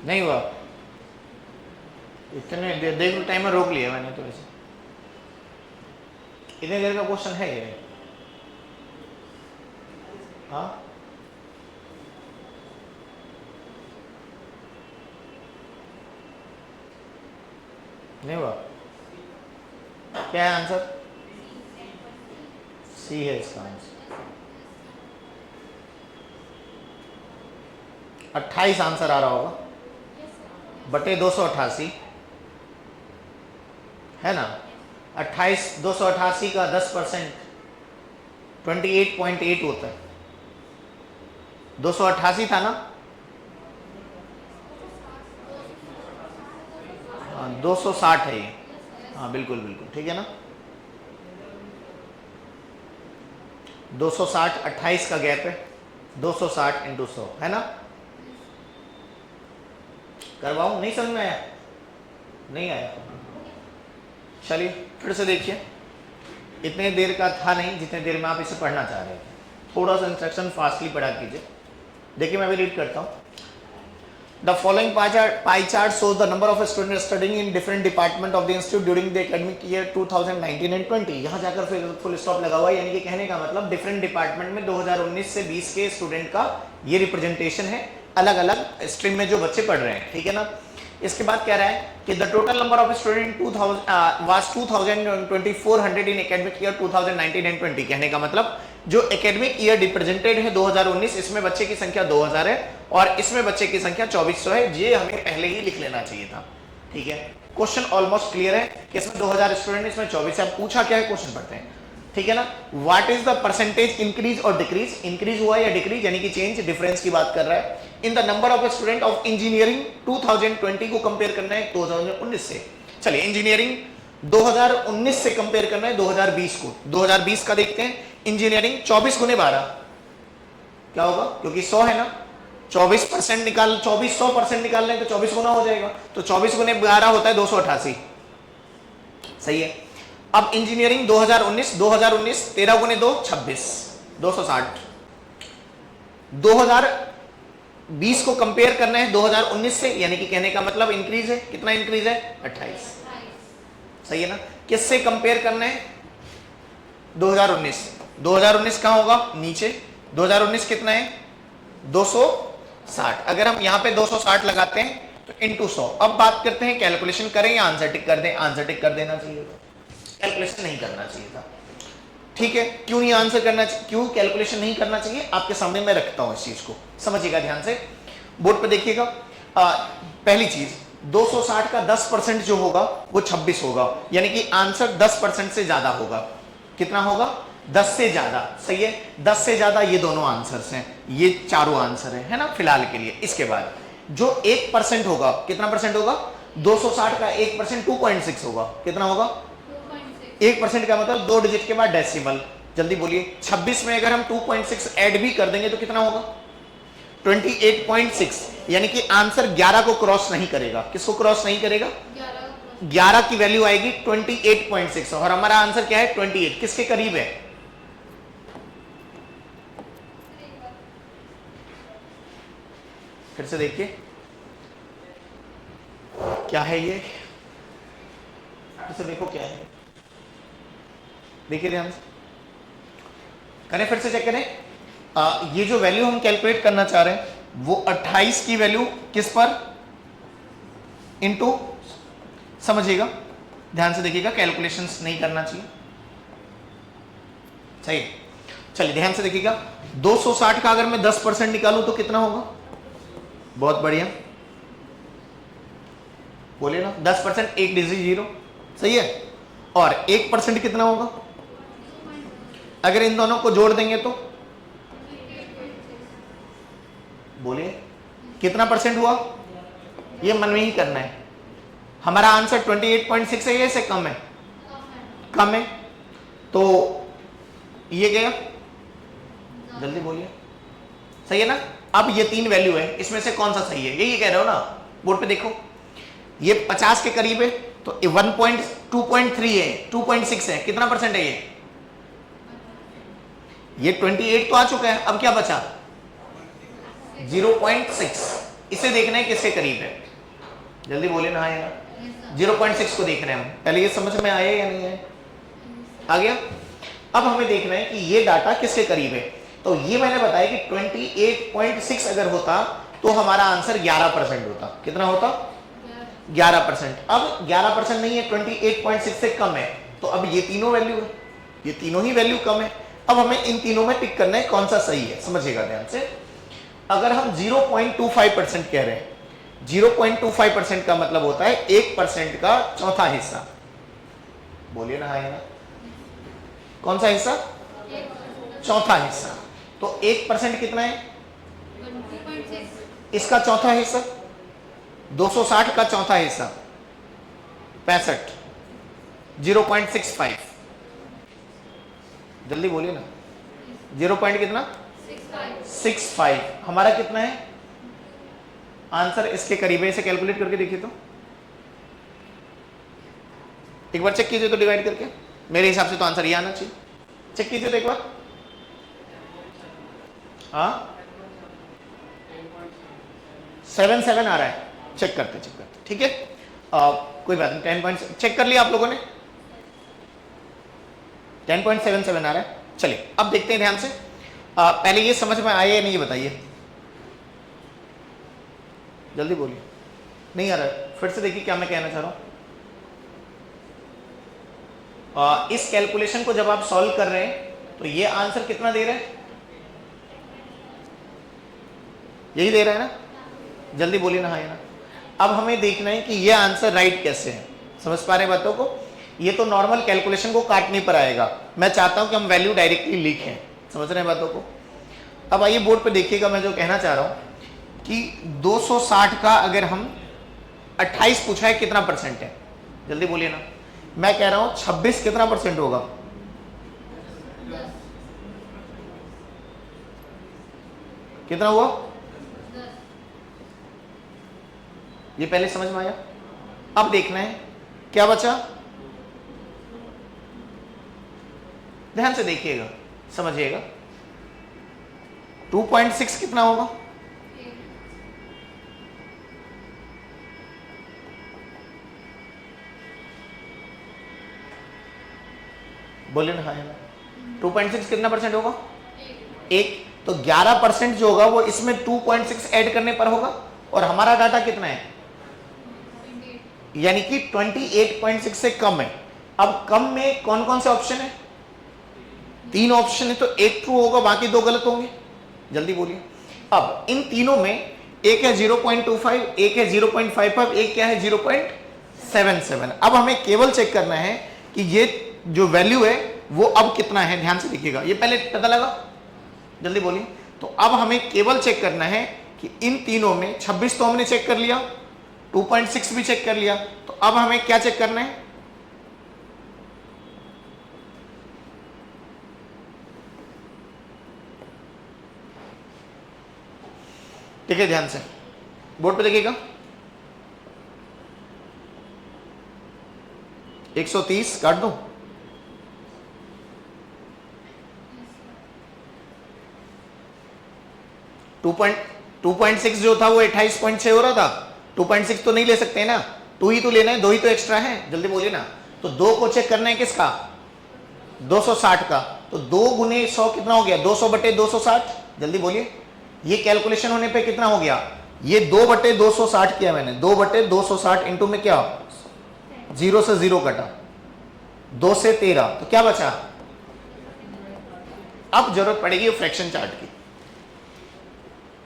नहीं हुआ? इतने देख लो, टाइमर रोक लिया मैंने तो। वैसे इतने देर का क्वेश्चन है ये? हाँ नहीं हुआ? क्या है आंसर? सी है इसका आंसर। 28 आंसर आ रहा होगा बटे 288, है ना? 28 288 का 10% 28.8 होता है। 288 था ना? हाँ 260 है ये। हाँ बिल्कुल बिल्कुल ठीक है ना। 260 28 का गैप है, 260 इंटू 100 है ना। करवाऊं? नहीं समझ में आया? नहीं आया? चलिए फिर से देखिए। इतने देर का था नहीं जितने देर में आप इसे पढ़ना चाह रहे थे। थोड़ा सा इंस्ट्रक्शन फास्टली पढ़ा कीजिए। देखिए मैं भी रीड करता हूँ। The following pie chart shows the number of students studying in different department of the institute during the academic year 2019 and 20। यहाँ जाकर फिर फुल स्टॉप लगा हुआ है, यानी कि कहने का मतलब डिफरेंट डिपार्टमेंट में 2019 से 20 के स्टूडेंट का ये रिप्रेजेंटेशन है, अलग अलग स्ट्रीम में जो बच्चे पढ़ रहे हैं, ठीक है ना। इसके बाद कह रहा है कि the total number of student 2000 was 2400 in academic year 2019 and 20। कहने का मतलब जो एकेडमिक ईयर रिप्रेजेंटेड है 2019, इसमें बच्चे की संख्या 2000 है और इसमें बच्चे की संख्या 2400 है। ये हमें पहले ही लिख लेना चाहिए था, ठीक है। क्वेश्चन ऑलमोस्ट क्लियर है कि इसमें 2000 स्टूडेंट, इसमें 24 है। पूछा क्या है, क्वेश्चन पढ़ते हैं, ठीक है ना। What is the percentage increase और डिक्रीज, इंक्रीज हुआ या डिक्रीज, यानी कि चेंज, डिफरेंस की बात कर रहा है। In the number of student of engineering 2020 को कंपेयर करना है 2019 से। चलिए इंजीनियरिंग 2019 से कंपेयर करना है 2020 को। 2020 का देखते हैं। इंजीनियरिंग 24 गुने 12 क्या होगा, क्योंकि 100 है ना। 24% निकाल 2400% निकाल लें तो 24 गुना हो जाएगा, तो 24 गुने 12 होता है 288, सही है। अब इंजीनियरिंग 2019 13 गुने 2 26 260। 2020 को कंपेयर करना है 2019 से, यानी कि कहने का मतलब इंक्रीज है। कितना इंक्रीज है, 28, सही है ना। किससे कंपेयर करना है, 2019। 2019 कहां होगा, नीचे। 2019 कितना है, 260। अगर हम यहां पे 260 लगाते हैं तो इंटू 100। अब बात करते हैं कैलकुलेशन करें या आंसर टिक कर दें। आंसर टिक कर देना चाहिए था, कैलकुलेशन नहीं करना चाहिए था। ठीक है, क्यों नहीं आंसर करना चाहिए, क्यों कैलकुलेशन नहीं करना चाहिए, आपके सामने मैं रखता हूं इस चीज को, समझिएगा ध्यान से। बोर्ड पे देखिएगा। पहली चीज 260 का 10% जो होगा वो 26 होगा, यानी कि आंसर 10% से ज्यादा होगा। कितना होगा? 10 से ज्यादा। सही है, 10 से ज्यादा ये दोनों आंसर्स हैं, ये चारों आंसर है ना फिलहाल के लिए। इसके बाद जो 1% होगा, कितना परसेंट होगा? 260 का 1% 2.6 होगा। कितना होगा? 1% का मतलब 2 डिजिट के बाद डेसिमल। जल्दी बोलिए, 26 में अगर हम 2.6 ऐड भी कर देंगे तो कितना होगा? 28.6, यानी कि आंसर 11 को क्रॉस नहीं करेगा। किसको क्रॉस नहीं करेगा? 11 की वैल्यू आएगी 28.6, और हमारा आंसर क्या है? 28। किसके करीब है? फिर से देखिए क्या है ये, फिर से देखो क्या है, देखिए ध्यान से करें, फिर से चेक करें। ये जो वैल्यू हम कैलकुलेट करना चाह रहे हैं वो 28 की वैल्यू किस पर इनटू, समझिएगा ध्यान से देखिएगा, कैलकुलेशंस नहीं करना चाहिए। सही, चलिए ध्यान से देखिएगा। 260 का अगर मैं 10% निकालूं तो कितना होगा? बहुत बढ़िया, बोलिए ना, 10% 1 डिजिट 0। सही है, और 1% कितना होगा? अगर इन दोनों को जोड़ देंगे तो बोलिए कितना परसेंट हुआ? ये मन में ही करना है। हमारा आंसर 28.6 है, ये से कम है? कम है, तो ये गया, जल्दी बोलिए। सही है ना? अब ये 3 वैल्यू है, इसमें से कौन सा सही है? यही कह रहे हो ना, बोर्ड पे देखो। ये 50 के करीब है तो 2.3 है, 2.6 है, कितना परसेंट है ये 28 तो आ चुका है, अब क्या बचा? 0.6। इसे देखना है किसके करीब है, जल्दी बोले ना। आएगा 0.6 को देख रहे हैं हम, पहले ये समझ में आया या नहीं आया? आ गया। अब हमें देखना है कि ये डाटा किसके करीब है। तो ये मैंने बताया कि 28.6 अगर होता तो हमारा आंसर 11% होता। कितना होता? 11%। अब 11% नहीं है, 28.6 से कम है, तो अब ये तीनों वैल्यू है, ये तीनों ही वैल्यू कम है। अब हमें इन तीनों में टिक करना है कौन सा सही है, समझिएगा ध्यान से। अगर हम 0.25% कह रहे हैं, 0.25% का मतलब होता है 1% का चौथा हिस्सा। बोलिए ना, है ना? कौन सा हिस्सा? चौथा हिस्सा। तो 1% कितना है? 1.6। इसका चौथा हिस्सा 260 का चौथा हिस्सा 65, 0.65। जल्दी बोलिए ना, 0. कितना? 65। हमारा कितना है आंसर? इसके करीब है, इसे कैलकुलेट करके देखिए तो, एक बार चेक कीजिए तो डिवाइड करके। मेरे हिसाब से तो आंसर ये आना चाहिए, चेक कीजिए तो एक बार। हाँ 7.7 आ रहा है, चेक करते ठीक है। कोई बात नहीं, 10 पॉइंट चेक कर लिया आप लोगों ने, 10.77 आ रहा है। चलिए अब देखते हैं ध्यान से। पहले ये समझ में आया या नहीं, ये बताइए, जल्दी बोलिए। नहीं आ रहा है? फिर से देखिए क्या मैं कहना चाह रहा हूं। इस कैलकुलेशन को जब आप सॉल्व कर रहे हैं तो ये आंसर कितना दे रहा है? यही दे रहा है ना? जल्दी बोलिए ना, हाँ या ना। अब हमें देखना है कि ये आंसर राइट कैसे है। समझ पा रहे हैं बातों को? ये तो नॉर्मल कैलकुलेशन को काटने पर आएगा, मैं चाहता हूं कि हम वैल्यू डायरेक्टली लिखें। समझ रहे हैं बातों को? अब आइए बोर्ड पे देखिएगा, मैं जो कहना चाह रहा हूं कि 260 का अगर हम 28 पूछा है कितना परसेंट है, जल्दी बोलिए ना। मैं कह रहा हूं 26 कितना परसेंट होगा? कितना हुआ? ये पहले समझ में आया। अब देखना है क्या बचा, ध्यान से देखिएगा, समझिएगा। 2.6 कितना होगा? बोलिए ना, हाँ या ना। 2.6 कितना परसेंट होगा? 1। तो 11% जो होगा वो इसमें 2.6 ऐड करने पर होगा, और हमारा डाटा कितना है? यानी कि 28.6 से कम है। अब कम में कौन कौन से ऑप्शन है? 3 ऑप्शन है तो एक ट्रू होगा, बाकी 2 गलत होंगे। जल्दी बोलिए। अब इन तीनों में एक है 0.25, एक है 0.55, एक क्या है 0.77। अब हमें केवल चेक करना है कि ये जो वैल्यू है वो अब कितना है। ध्यान से देखिएगा, ये पहले पता लगा, जल्दी बोलिए। तो अब हमें केवल चेक करना है कि इन तीनों में 26 तो हमने चेक कर लिया, 2.6 भी चेक कर लिया, तो अब हमें क्या चेक करना है? ठीक है, ध्यान से बोर्ड पे देखिएगा। 130 काट दो, 2.6 जो था वो 28.6 हो रहा था। 2.6 तो नहीं ले सकते ना, 2 ही तो लेना है, 2 ही तो एक्स्ट्रा है। जल्दी बोलिए ना। तो 2 को चेक करना है किसका? 260 का। तो 2 गुने 100 कितना हो गया? 200 बटे 260। जल्दी बोलिए। ये कैलकुलेशन होने पे कितना हो गया? ये 2 बटे 260 किया मैंने, 2 बटे 260 इंटू में क्या? 0 से 0 कटा, 2 से 13, तो क्या बचा? अब जरूरत पड़ेगी फ्रैक्शन चार्ट की।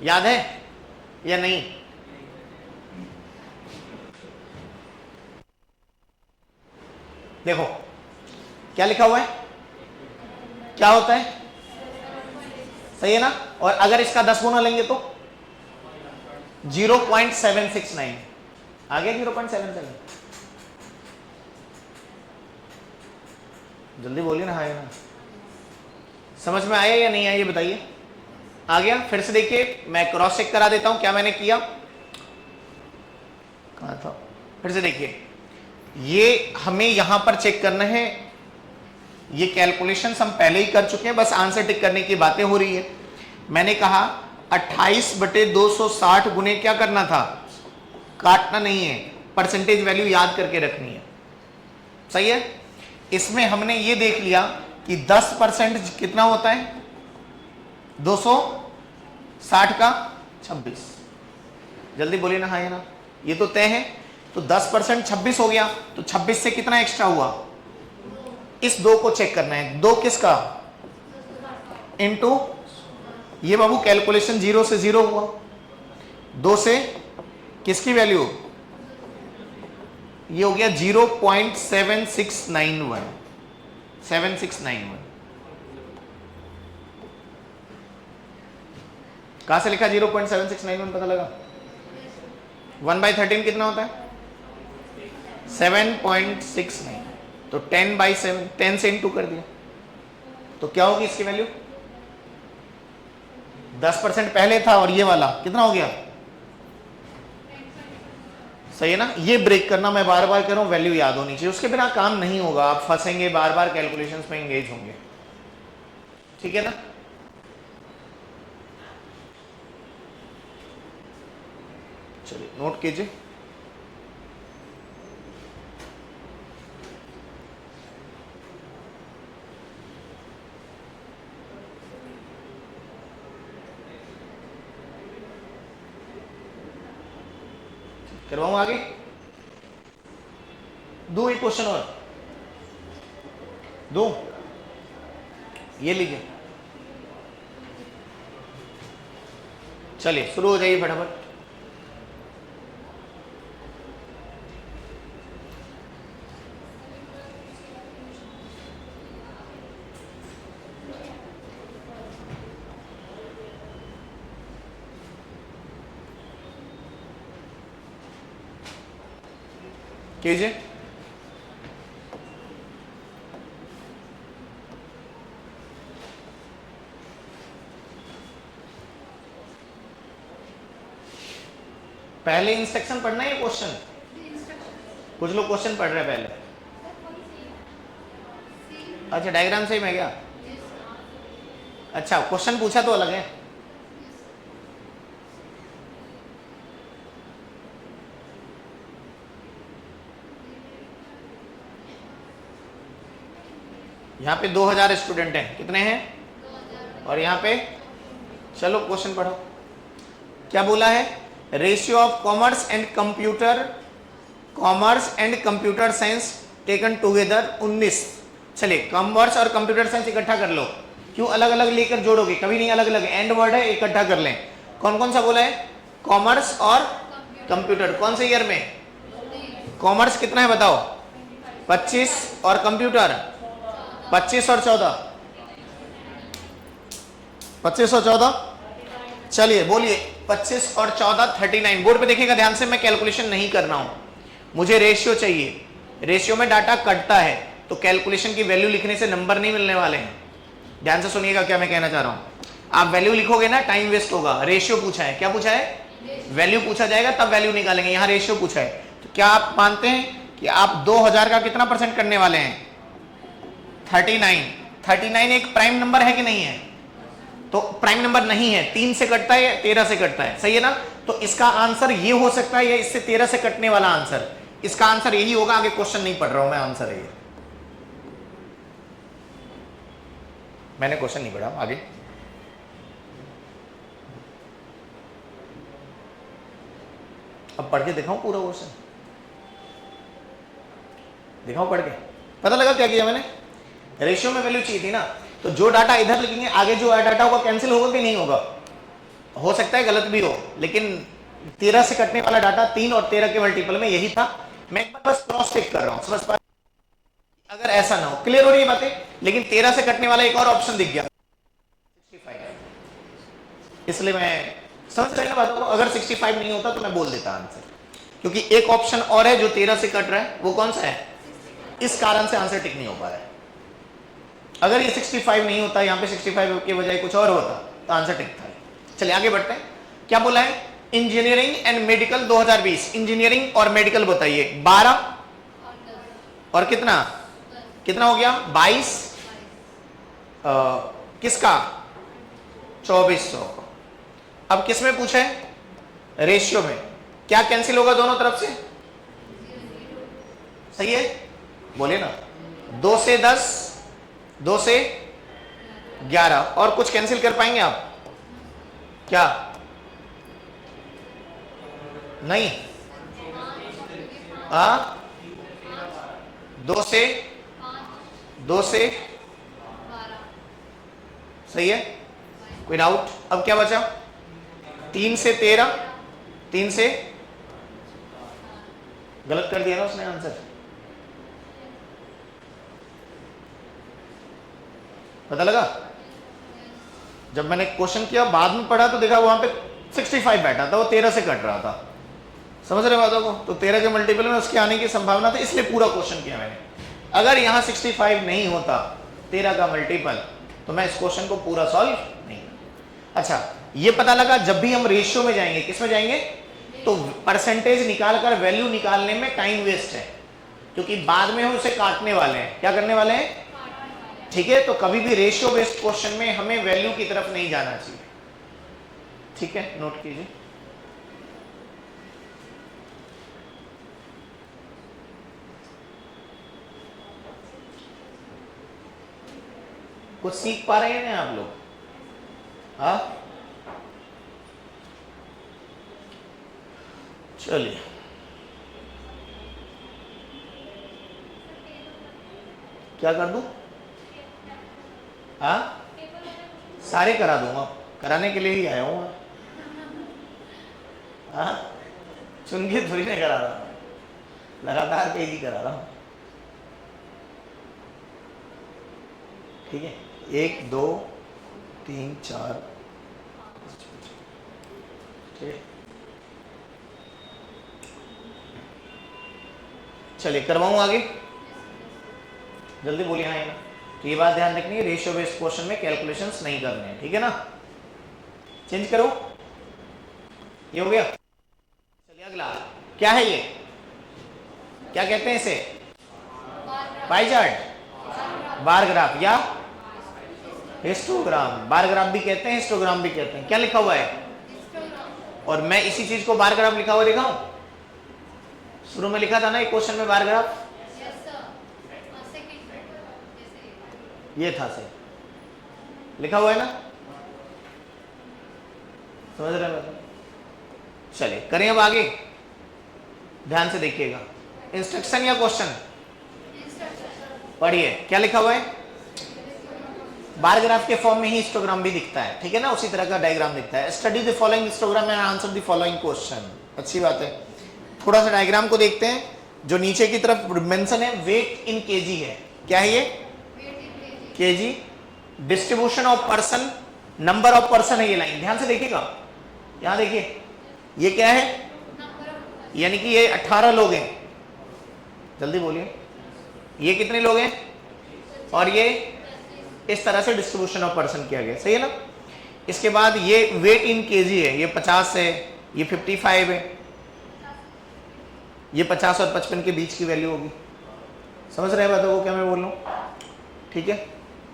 याद है या नहीं? देखो क्या लिखा हुआ है, क्या होता है? सही है ना? और अगर इसका 10 गुना लेंगे तो 0.769 आ गया, 0.77। जल्दी बोलिए ना, हाँ ना। समझ में आया या नहीं आया ये बताइए। आ गया? फिर से देखिए, मैं क्रॉस चेक करा देता हूं क्या मैंने किया। कहां था? फिर से देखिए, ये हमें यहां पर चेक करना है। ये कैलकुलेशंस हम पहले ही कर चुके हैं, बस आंसर टिक करने की बातें हो रही है। मैंने कहा 28 बटे 260 गुने क्या करना था? काटना नहीं है, परसेंटेज वैल्यू याद करके रखनी है। सही है? इसमें हमने ये देख लिया कि 10% कितना होता है? 260 का 26। जल्दी बोलिए ना, हाँ या ना। ये तो तय है। तो 10% 26 हो गया, तो 26 से कितना एक्स्ट्रा हुआ? इस 2 को चेक करना है। 2 किसका? इनटू ये बाबू कैलकुलेशन 0 से 0 हुआ। 2 से किसकी वैल्यू? ये हो गया 0.7691। 7691 कहां से लिखा? 0.7691 पता लगा? 1/13 कितना होता है? 7.69। तो 10/7, 10 से इंटू कर दिया, तो क्या होगी इसकी वैल्यू? 10% पहले था और ये वाला कितना हो गया? सही है ना? ये ब्रेक करना मैं बार बार कर रहा हूं, वैल्यू याद होनी चाहिए, उसके बिना काम नहीं होगा। आप फंसेंगे, बार बार कैलकुलेशंस में एंगेज होंगे। ठीक है ना? चलिए नोट कीजिए। करवाऊं आगे? दो एक क्वेश्चन और दो, ये लीजिए। चलिए शुरू हो जाइए फटाफट। कीजिए। पहले इंस्ट्रक्शन पढ़ना है या क्वेश्चन? कुछ लोग क्वेश्चन पढ़ रहे हैं पहले। अच्छा डायग्राम सही में क्या? अच्छा क्वेश्चन पूछा तो अलग है। यहाँ पे 2000 स्टूडेंट हैं, कितने हैं? और यहाँ पे चलो क्वेश्चन पढ़ो। क्या बोला है? Ratio of commerce and computer science taken together 19। चलिए कॉमर्स और कंप्यूटर साइंस इकट्ठा कर लो, क्यों अलग अलग लेकर जोड़ोगे, कभी नहीं अलग अलग, एंड वर्ड है, इकट्ठा कर लें। कौन कौन सा बोला है? कॉमर्स और कंप्यूटर। कौन से ईयर में? कॉमर्स कितना है बताओ? 25 और कंप्यूटर 25 और 14, 25 और 14, चलिए बोलिए 25 और 14 39। बोर्ड पे देखिएगा ध्यान से, मैं कैलकुलेशन नहीं कर रहा हूं, मुझे रेशियो चाहिए। रेशियो में डाटा कटता है तो कैलकुलेशन की वैल्यू लिखने से नंबर नहीं मिलने वाले हैं। ध्यान से सुनिएगा क्या मैं कहना चाह रहा हूं। आप वैल्यू लिखोगे ना टाइम वेस्ट होगा। रेशियो पूछा है, क्या पूछा है? वैल्यू पूछा जाएगा तब वैल्यू निकालेंगे, यहां रेशियो पूछा है। तो क्या आप मानते हैं कि आप 2000 का कितना परसेंट करने वाले हैं? 39। 39 एक प्राइम नंबर है कि नहीं है? तो प्राइम नंबर नहीं है, 3 से कटता है या 13 से कटता है, सही है ना? तो इसका आंसर ये हो सकता है या इससे 13 से कटने वाला आंसर, इसका आंसर यही होगा। आगे क्वेश्चन नहीं पढ़ रहा हूं मैं, आंसर है ये। मैंने क्वेश्चन नहीं पढ़ा, आगे अब पढ़ के दिखाऊं पूरा क्वेश्चन, दिखाऊं पढ़ के? पता लगा क्या किया मैंने? रेशियो में वैल्यू चाहिए थी ना, तो जो डाटा इधर लिखेंगे आगे जो डाटा होगा कैंसिल होगा कि नहीं होगा? हो सकता है गलत भी हो, लेकिन 13 से कटने वाला डाटा 3 और 13 के मल्टीपल में यही था। मैं एक बार बस क्रॉस चेक कर रहा हूं, समझ पा? अगर ऐसा ना हो, क्लियर हो रही है बातें? लेकिन 13 से कटने वाला एक और ऑप्शन दिख गया 65, इसलिए मैं समझ रहे ना बातों को। अगर 65 नहीं होता तो मैं बोल देता आंसर, क्योंकि एक ऑप्शन और है जो 13 से कट रहा है, वो कौन सा है? इस कारण से आंसर टिक नहीं हो पा रहा है। अगर ये 65 नहीं होता, यहां पे 65 के बजाय कुछ और होता तो आंसर टिक था। चलिए आगे बढ़ते हैं। क्या बोला है? Engineering and medical 2020। इंजीनियरिंग और मेडिकल बताइए। 12 और कितना कितना हो गया? 22। किसका? 2400। अब किस में पूछा है? रेशियो में। क्या कैंसिल होगा दोनों तरफ से? सही है, बोलिए ना। 2 से 10, 2 से 11, और कुछ कैंसिल कर पाएंगे आप? क्या? नहीं। 2 से सही है, कोई डाउट? अब क्या बचा? 3 से 13, 3 से गलत कर दिया ना उसने आंसर, पता लगा? जब मैंने क्वेश्चन किया बाद में पढ़ा तो देखा वहां पे 65 बैठा था, वो 13 से कट रहा था। समझ रहे बातों को? तो 13 के मल्टीपल में उसके आने की संभावना थी, इसलिए पूरा क्वेश्चन किया मैंने। अगर यहां 65 नहीं होता 13 का मल्टीपल, तो मैं इस क्वेश्चन को पूरा सॉल्व नहीं। अच्छा, ये पता लगा जब भी हम रेशियो में जाएंगे, किस में जाएंगे? तो परसेंटेज निकालकर वैल्यू निकालने में टाइम वेस्ट है, क्योंकि बाद में हम उसे काटने वाले हैं। क्या करने वाले हैं? ठीक है, तो कभी भी रेशियो बेस्ड क्वेश्चन में हमें वैल्यू की तरफ नहीं जाना चाहिए। ठीक है, नोट कीजिए। कुछ सीख पा रहे हैं आप लोग? हाँ, चलिए क्या कर दूं? हाँ, सारे करा दूंगा, कराने के लिए ही आया हूँ। हाँ, चुन के थोड़ी नहीं करा रहा, लगातार पेज ही करा रहा हूँ। ठीक है, 1 2 3 4, ठीक है। चलिए करवाऊँ आगे, जल्दी बोलिए हाँ या ना। तो ये बात ध्यान रखनी है, रेशियो बेस्ड क्वेश्चन में कैलकुलेशंस नहीं करने हैं, ठीक है ना? चेंज करो, ये हो गया। चलिए अगला क्या है? ये क्या कहते हैं इसे? पाई चार्ट, बार ग्राफ या हिस्टोग्राम। बार ग्राफ भी कहते हैं, हिस्टोग्राम भी कहते हैं। क्या लिखा हुआ है? और मैं इसी चीज को बार ग्राफ लिखा हुआ दिखाऊं? शुरू में लिखा था ना एक क्वेश्चन में बार ग्राफ, ये था सही, लिखा हुआ है ना? समझ रहे हैं? चलिए करें अब आगे, ध्यान से देखिएगा। इंस्ट्रक्शन या क्वेश्चन? पढ़िए क्या लिखा हुआ है, बार ग्राफ के फॉर्म में ही हिस्टोग्राम भी दिखता है, ठीक है ना, उसी तरह का डायग्राम दिखता है। Study the following histogram and answer the following question. अच्छी बात है। थोड़ा सा डायग्राम को देखते हैं। जो नीचे की तरफ मेंशन है वेट इन केजी है, क्या है ये, KG. Distribution of person, number of person है ये लाइन, ध्यान से देखिएगा, यहां देखिए ये क्या है, यानी कि ये 18 लोग हैं, जल्दी बोलिए, ये कितने लोग हैं, और ये इस तरह से डिस्ट्रीब्यूशन ऑफ पर्सन किया गया, सही है ना। इसके बाद ये वेट इन केजी है, ये 50 है, ये 55 है, ये 50 और 55 के बीच की वैल्यू होगी। समझ रहे हैं बातों को क्या मैं बोल रहा हूँ, ठीक है।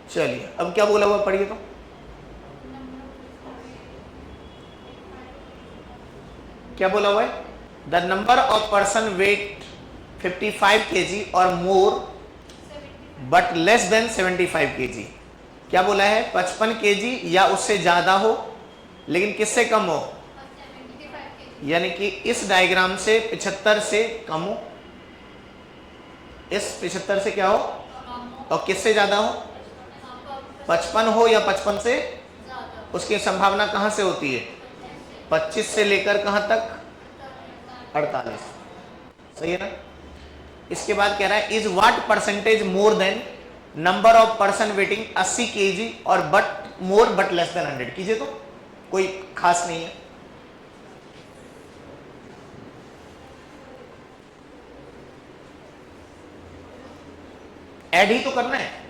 चलिए अब क्या बोला हुआ पढ़िए तो, क्या बोला हुआ है, the number of person weight 55 kg और more but less than 75 kg। क्या बोला है, 55 kg या उससे ज्यादा हो लेकिन किससे कम हो, यानी कि इस डायग्राम से 75 से कम हो, इस 75 से क्या हो, और किससे ज्यादा हो, 55 हो या 55 से, उसकी संभावना कहां से होती है, 25 से लेकर कहां तक, 48, सही है ना। इसके बाद कह रहा है is what percentage more then number of person waiting 80 kg और but more but less then 100। कीजिए तो, कोई खास नहीं है। ऐड ही तो करना है।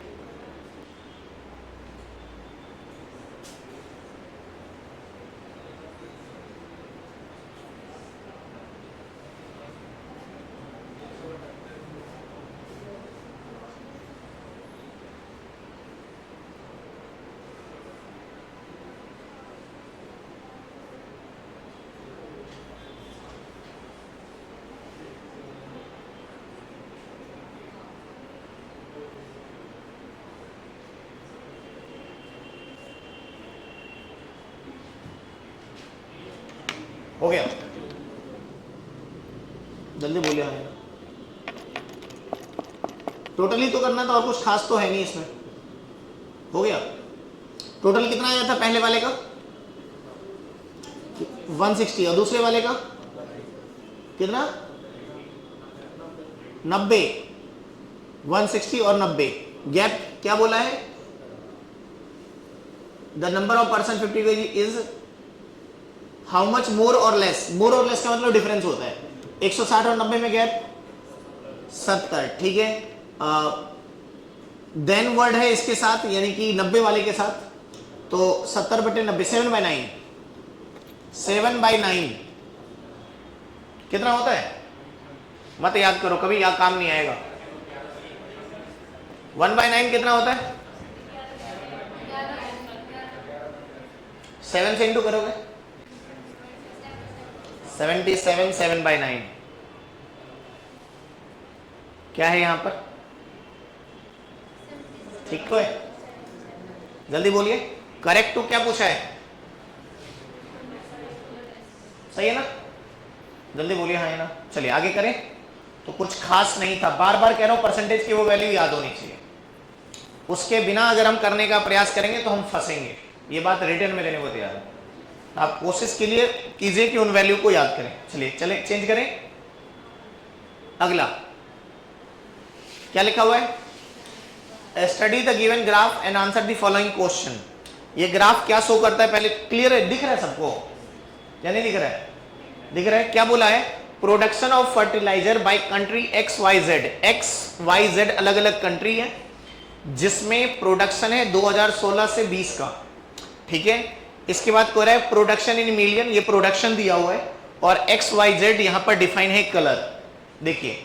हो गया, जल्दी बोलिए। टोटली तो करना था और कुछ खास तो है नहीं इसमें। हो गया, टोटल कितना आया था पहले वाले का 160 और दूसरे वाले का कितना 90, 160 और 90, गैप क्या बोला है, the number of person 50 kg is how much more और लेस। मोर और लेस का मतलब डिफरेंस होता है, 160 और 90 में गैप 70, ठीक है। देन वर्ड है इसके साथ, यानी कि 90 वाले के साथ, तो 70/90 7/9, 7/9 कितना होता है, मत याद करो कभी, याद काम नहीं आएगा। 1/9 कितना होता है, 7 से इंटू करोगे 77, 7/9 क्या है यहां पर, ठीक तो है, जल्दी बोलिए। करेक्ट टू क्या पूछा है, सही है ना, जल्दी बोलिए हाँ है ना। चलिए आगे करें। तो कुछ खास नहीं था, बार बार कह रहा हूं परसेंटेज की वो वैल्यू याद होनी चाहिए, उसके बिना अगर हम करने का प्रयास करेंगे तो हम फंसेंगे। ये बात रिटर्न में देने को तैयार है, आप कोशिश के लिए कीजिए कि उन वैल्यू को याद करें। चलिए चले चेंज करें। अगला क्या लिखा हुआ है, study the given graph and answer the following question. ये ग्राफ क्या शो करता है, पहले क्लियर है, दिख रहा है सबको या नहीं दिख रहा है, दिख रहा है। क्या बोला है, production of fertilizer by country X Y Z अलग अलग कंट्री है, जिसमें प्रोडक्शन है 2016 से 20 का, ठीक है। इसके बाद को रहा है प्रोडक्शन इन मिलियन, ये प्रोडक्शन दिया हुआ है, और एक्स वाई जेड यहां पर डिफाइन है कलर। देखिए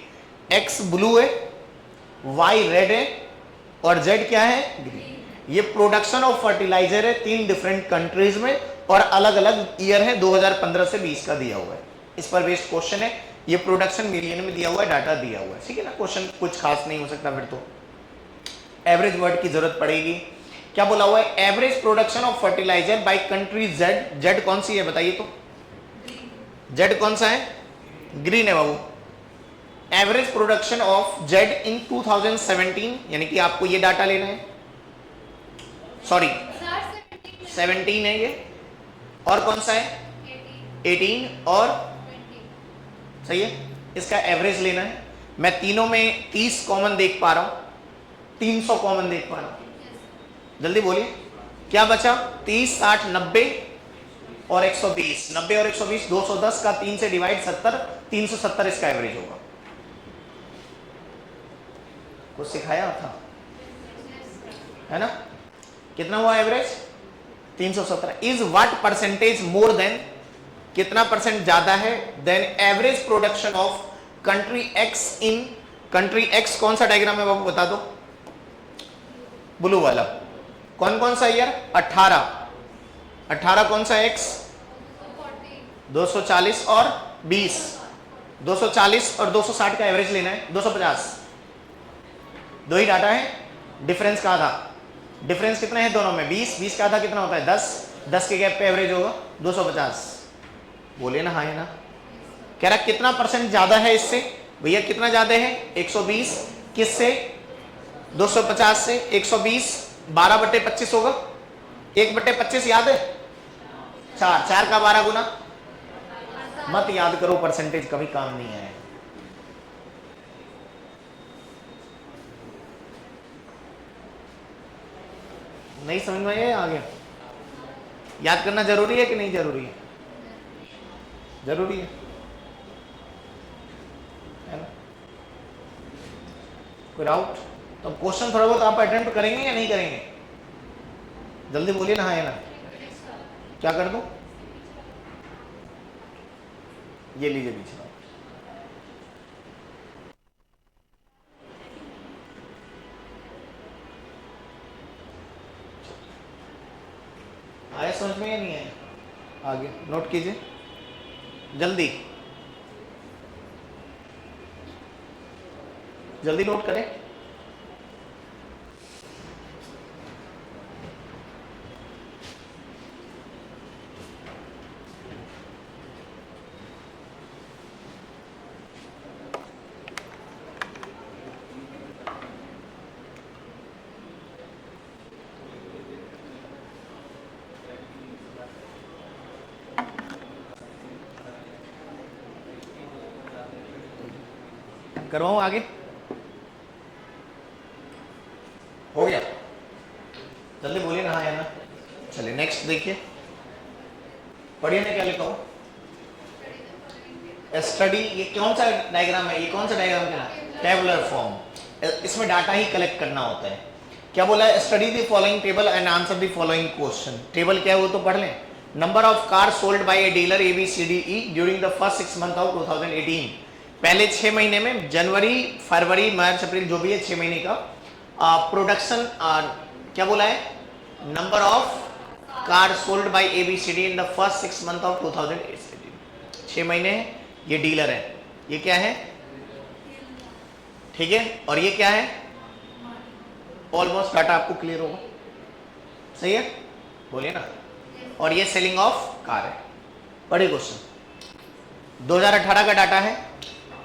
एक्स ब्लू है, वाई रेड है, और जेड क्या है, ग्रीन। ये प्रोडक्शन ऑफ फर्टिलाइजर है 3 डिफरेंट कंट्रीज में, और अलग अलग ईयर है 2015 से 20 का दिया हुआ है। इस पर बेस्ड क्वेश्चन है, ये प्रोडक्शन मिलियन में दिया हुआ है, डाटा दिया हुआ है, ठीक है ना। क्वेश्चन कुछ खास नहीं हो सकता, फिर तो एवरेज वर्ड की जरूरत पड़ेगी। क्या बोला हुआ है, average production of fertilizer by country Z. Z कौन सी है बताइए तो, जेड कौन सा है, ग्रीन है बाबू, एवरेज प्रोडक्शन ऑफ जेड इन 2017, यानी कि आपको ये डाटा लेना है, सॉरी 17 है ये, और कौन सा है 18 और 20। सही है, इसका एवरेज लेना है। मैं तीनों में 30 कॉमन देख पा रहा हूं, 300 कॉमन देख पा रहा हूं, जल्दी बोलिए क्या बचा, 30, 60, 90 और 120, 90 और 120, 210 का 3 से डिवाइड 70, 370 इसका एवरेज होगा। कुछ सिखाया था है ना, कितना हुआ average 317। Is what percentage more than, कितना परसेंट ज्यादा है than average production of country X in, country X कौन सा डायग्राम है बाबू बता दो, ब्लू वाला, कौन कौन सा ईयर 18, 18 कौन सा एक्स 240 और 20, 240 और 260 का एवरेज लेना है, 250, दो ही डाटा है, डिफरेंस का आधा, डिफरेंस कितना है दोनों में 20, 20 का आधा कितना होता है 10, 10 के गैप पे एवरेज होगा 250, बोलिए ना हाँ है ना। कह रहा कितना परसेंट ज्यादा है इससे, भैया कितना ज्यादा है 120, किससे 250 से, 120 12/25 होगा, 1/25 याद है, 4, 4 का 12 गुना, मत याद करो परसेंटेज कभी काम नहीं है। नहीं समझ में आया, आगे याद करना जरूरी है कि नहीं जरूरी है, जरूरी है ना। कोई डाउट, तो क्वेश्चन थोड़ा बहुत आप अटेम्प्ट करेंगे या नहीं करेंगे, जल्दी बोलिए ना हाँ या ना। क्या कर दूं, ये लीजिए पीछे, आया समझ में या नहीं आया, आगे नोट कीजिए जल्दी, जल्दी नोट करें। करवाऊं आगे, हो गया, जल्दी बोलिए ना हाँ या ना। चलिए नेक्स्ट देखिए, पढ़िए ना क्या लिखा हूं, स्टडी, ये कौन सा डायग्राम है, ये कौन सा डायग्राम कहना, टेबुलर फॉर्म, इसमें डाटा ही कलेक्ट करना होता है। क्या बोला है, study the following table and answer the following question. Table क्या है वो तो पढ़ लें, number of car sold by a dealer ABCDE during the first 6 month of 2018, पहले 6 महीने में, जनवरी फरवरी मार्च अप्रैल जो भी है 6 महीने का प्रोडक्शन, क्या बोला है, number of car sold by ABCD in the first 6 month of 2018, 6 महीने है, ये डीलर है, ये क्या है, ठीक है, और ये क्या है, ऑलमोस्ट डाटा आपको क्लियर होगा, सही है, बोलिए ना, और ये सेलिंग ऑफ कार है। पढ़े क्वेश्चन, 2018 का डाटा है,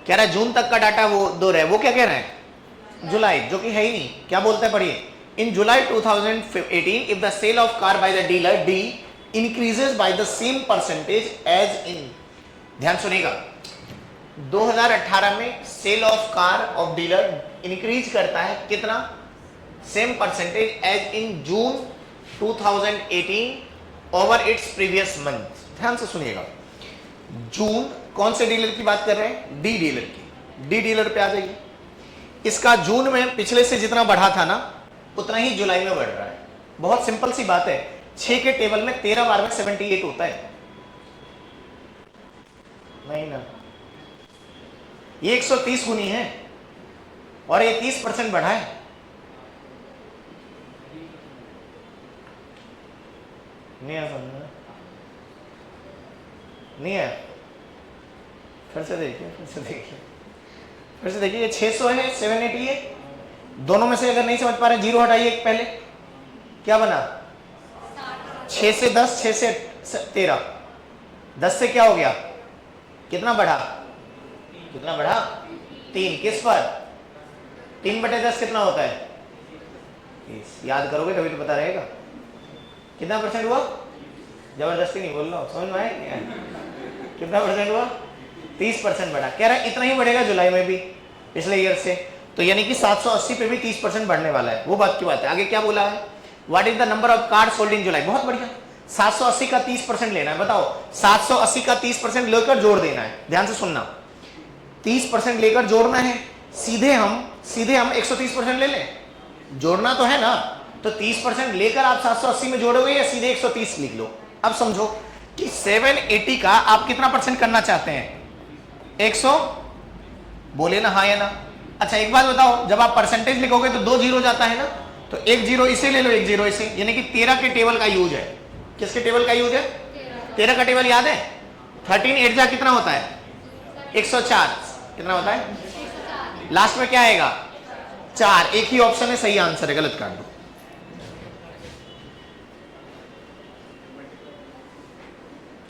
कह रहा है जून तक का डाटा वो दो रहे, वो क्या कह रहे हैं जुलाई, जो कि है ही नहीं, क्या बोलता है पढ़िए, in July 2018 if the sale of car by the dealer D increases by the same percentage as in, ध्यान सुनिएगा, 2018 में sale of car of dealer increase करता है कितना, same percentage as in June 2018 over its previous month. ध्यान से सुनिएगा, जून कौन से डीलर की बात कर रहे हैं, डी डीलर की, डी डीलर पे आ जाइए, इसका जून में पिछले से जितना बढ़ा था ना उतना ही जुलाई में बढ़ रहा है, बहुत सिंपल सी बात है, 6 के टेबल में 13 बार में 78 होता है, नहीं ना, ये 130 गुनी है और ये 30% बढ़ा है, नहीं है समझ में, नहीं है, फिर से देखिए, फिर से देखिए, फिर से देखिए, ये 600 है 780 है, दोनों में से अगर नहीं समझ पा रहे जीरो हटाइए एक पहले, क्या बना 6 से 10, 6 से 13, 10 से क्या हो गया, कितना बढ़ा, कितना बढ़ा 3 किस पर? 3/10 कितना होता है? 30। याद करोगे तभी तो पता रहेगा। कितना परसेंट हुआ? जबरदस्ती नहीं बोल रहा हूँ, समझ में आया क्या? कितना परसेंट हुआ? 30% बढ़ा। कह रहा है इतना ही बढ़ेगा जुलाई में भी पिछले ईयर से, तो यानी कि 780 पे भी 30% बढ़ने वाला है। वो बात की बात है। आगे क्या बोला है? What is the number of card sold in July? बहुत बढ़िया। 780 का 30% लेना है। बताओ 780 का 30% लेकर जोड़ देना है। ध्यान से सुनना, 30% लेकर जोड़ना है। सीधे हम 130% ले लें, जोड़ना तो है ना। तो 30% लेकर आप 780 में जोड़ोगे या सीधे 130 लिख लो। अब समझो कि 780 का आप कितना परसेंट करना चाहते हैं? 100। बोले ना हाँ या ना? अच्छा एक बात बताओ, जब आप परसेंटेज लिखोगे तो 2 जीरो जाता है ना, तो 1 जीरो इसे ले लो, 1 जीरो इसे, यानी कि 13 के टेबल का यूज है। किसके टेबल का यूज है? 13 का टेबल याद है? 13 8 जा कितना होता है? 104। कितना होता है? लास्ट में क्या आएगा? 4। एक ही ऑप्शन है सही आंसर है, गलत काट दो।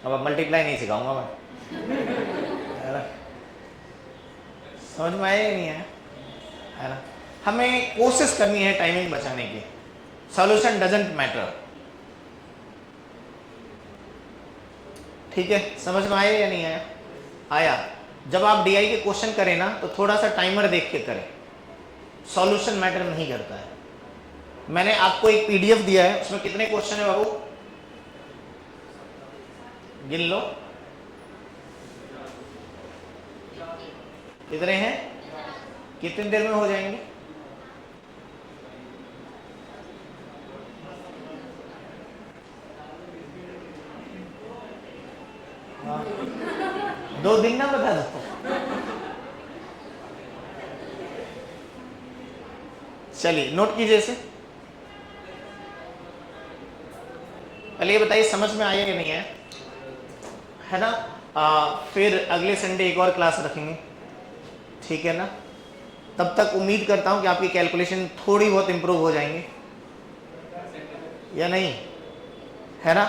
अब मल्टीप्लाई नहीं सिखाऊंगा मैं। समझ में आया नहीं है? है ना? हमें कोशिश करनी है टाइमिंग बचाने की। Solution doesn't matter. ठीक है, समझ में आया या नहीं आया? आया। जब आप डीआई के क्वेश्चन करें ना तो थोड़ा सा टाइमर देख के करें, सॉल्यूशन मैटर नहीं करता है। मैंने आपको एक पीडीएफ दिया है, उसमें कितने क्वेश्चन है बाबू? गिन लो कितने हैं, कितनी देर में हो जाएंगे? हाँ। 2 दिन ना बता दो। चलिए नोट कीजिए इसे। पहले ये बताइए समझ में आया कि नहीं है? है ना? फिर अगले संडे एक और क्लास रखेंगे, ठीक है ना? तब तक उम्मीद करता हूं कि आपकी कैलकुलेशन थोड़ी बहुत इंप्रूव हो जाएंगे या नहीं, है ना?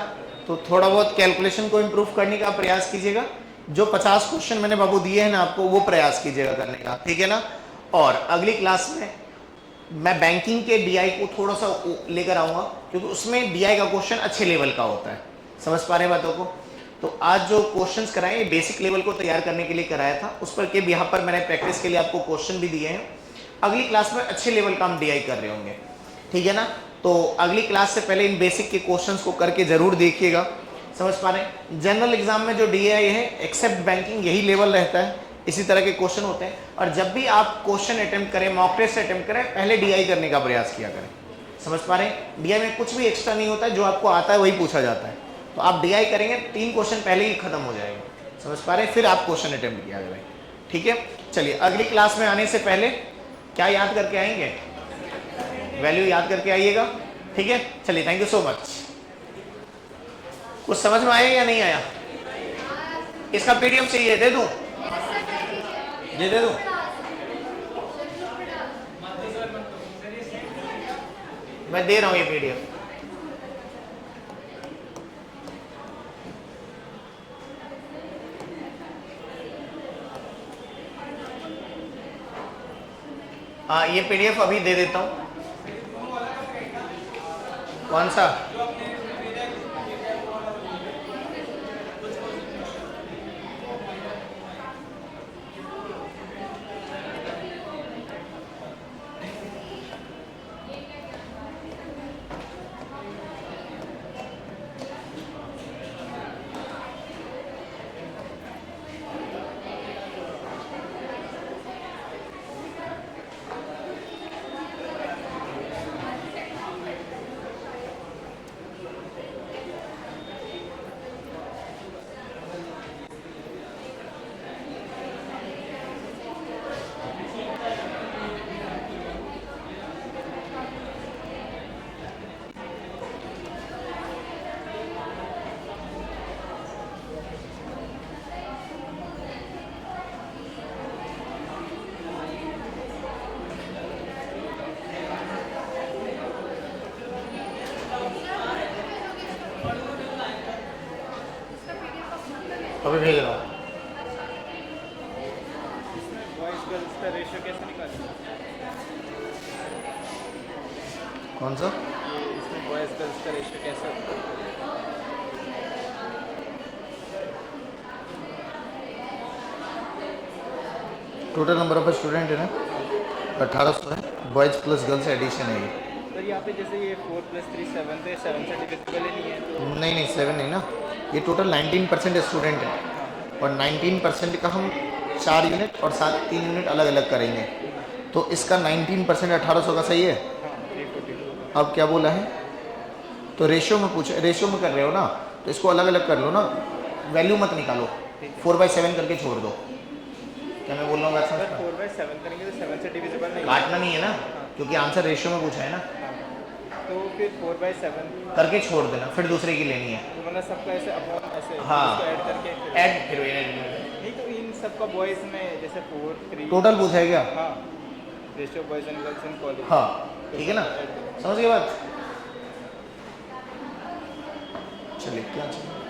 तो थोड़ा बहुत कैलकुलेशन को इंप्रूव करने का प्रयास कीजिएगा। जो 50 क्वेश्चन मैंने बाबू दिए हैं ना आपको, वो प्रयास कीजिएगा करने का, ठीक है ना? और अगली क्लास में मैं बैंकिंग के डीआई को थोड़ा सा लेकर आऊंगा, क्योंकि उसमें डीआई का क्वेश्चन अच्छे लेवल का होता है। समझ पा रहे हैं बातों को? तो आज जो क्वेश्चंस कराए ये बेसिक लेवल को तैयार करने के लिए कराया था, उस पर के यहाँ पर मैंने प्रैक्टिस के लिए आपको क्वेश्चन भी दिए हैं। अगली क्लास में अच्छे लेवल का हम डीआई कर रहे होंगे, ठीक है ना? तो अगली क्लास से पहले इन बेसिक के क्वेश्चंस को करके जरूर देखिएगा। समझ पा रहे हैं? जनरल एग्जाम में जो डीआई है एक्सेप्ट बैंकिंग यही लेवल रहता है, इसी तरह के क्वेश्चन होते हैं। और जब भी आप क्वेश्चन अटेम्प्ट करें, मॉक टेस्ट अटेम्प्ट करें, पहले डीआई करने का प्रयास किया करें। समझ पा रहे हैं? डीआई में कुछ भी एक्स्ट्रा नहीं होता है, जो आपको आता है वही पूछा जाता है। तो आप डीआई करेंगे 3 क्वेश्चन पहले ही खत्म हो जाएंगे। समझ पा रहे हैं? फिर आप क्वेश्चन अटेम्प्ट किया करें, ठीक है? चलिए अगली क्लास में आने से पहले क्या याद करके आएंगे? वैल्यू याद करके आइएगा, ठीक है? चलिए थैंक यू सो मच। कुछ समझ में आया या नहीं आया? इसका पीडीएफ चाहिए, दे दूं? ये दे दूं? मैं दे रहा हूं ये पीडीएफ। हाँ ये पीडीएफ अभी दे देता हूं। कौन सा? अभी भेज रहा हूँ। कौन सा? ये इसमें बॉयज़ गर्ल्स का रेशियो कैसा होता है? टोटल नंबर ऑफ स्टूडेंट है ना 1800 है, बॉयज़ प्लस गर्ल्स एडिशन है ये। सर यहाँ पे जैसे ये 4+3 7 थे, 7 से डिविजिबल ही नहीं है तो नहीं नहीं 7 नहीं ना, ये टोटल 19% स्टूडेंट है और 19% का हम 4 यूनिट और 3 यूनिट अलग अलग करेंगे, तो इसका 19% 1800 का सही है। हाँ 342 अब क्या बोला है, तो रेशियो में पूछ, रेशियो में कर रहे हो ना, तो इसको अलग अलग कर लो ना, वैल्यू मत निकालो, 4/7 करके छोड़ दो। क्या मैं बोल रहा हूँ बात समझ सर में? 4/7 करेंगे तो 7 से डिविजिबल नहीं है। काटना नहीं है ना, क्योंकि आंसर रेशियो में पूछा है ना, तो फिर 4/7 करके छोड़ देना, फिर दूसरे की लेनी है। तो मतलब सबका ऐसे अपॉन ऐसे हाँ। इसको ऐड करके ऐड फिर नहीं तो इन सबका बॉयज़ में जैसे 4 3 टोटल पूछा है क्या? हाँ ratio boys and girls in college हाँ ठीक है ना, समझ गए बात? चलिए क्या चाहिए।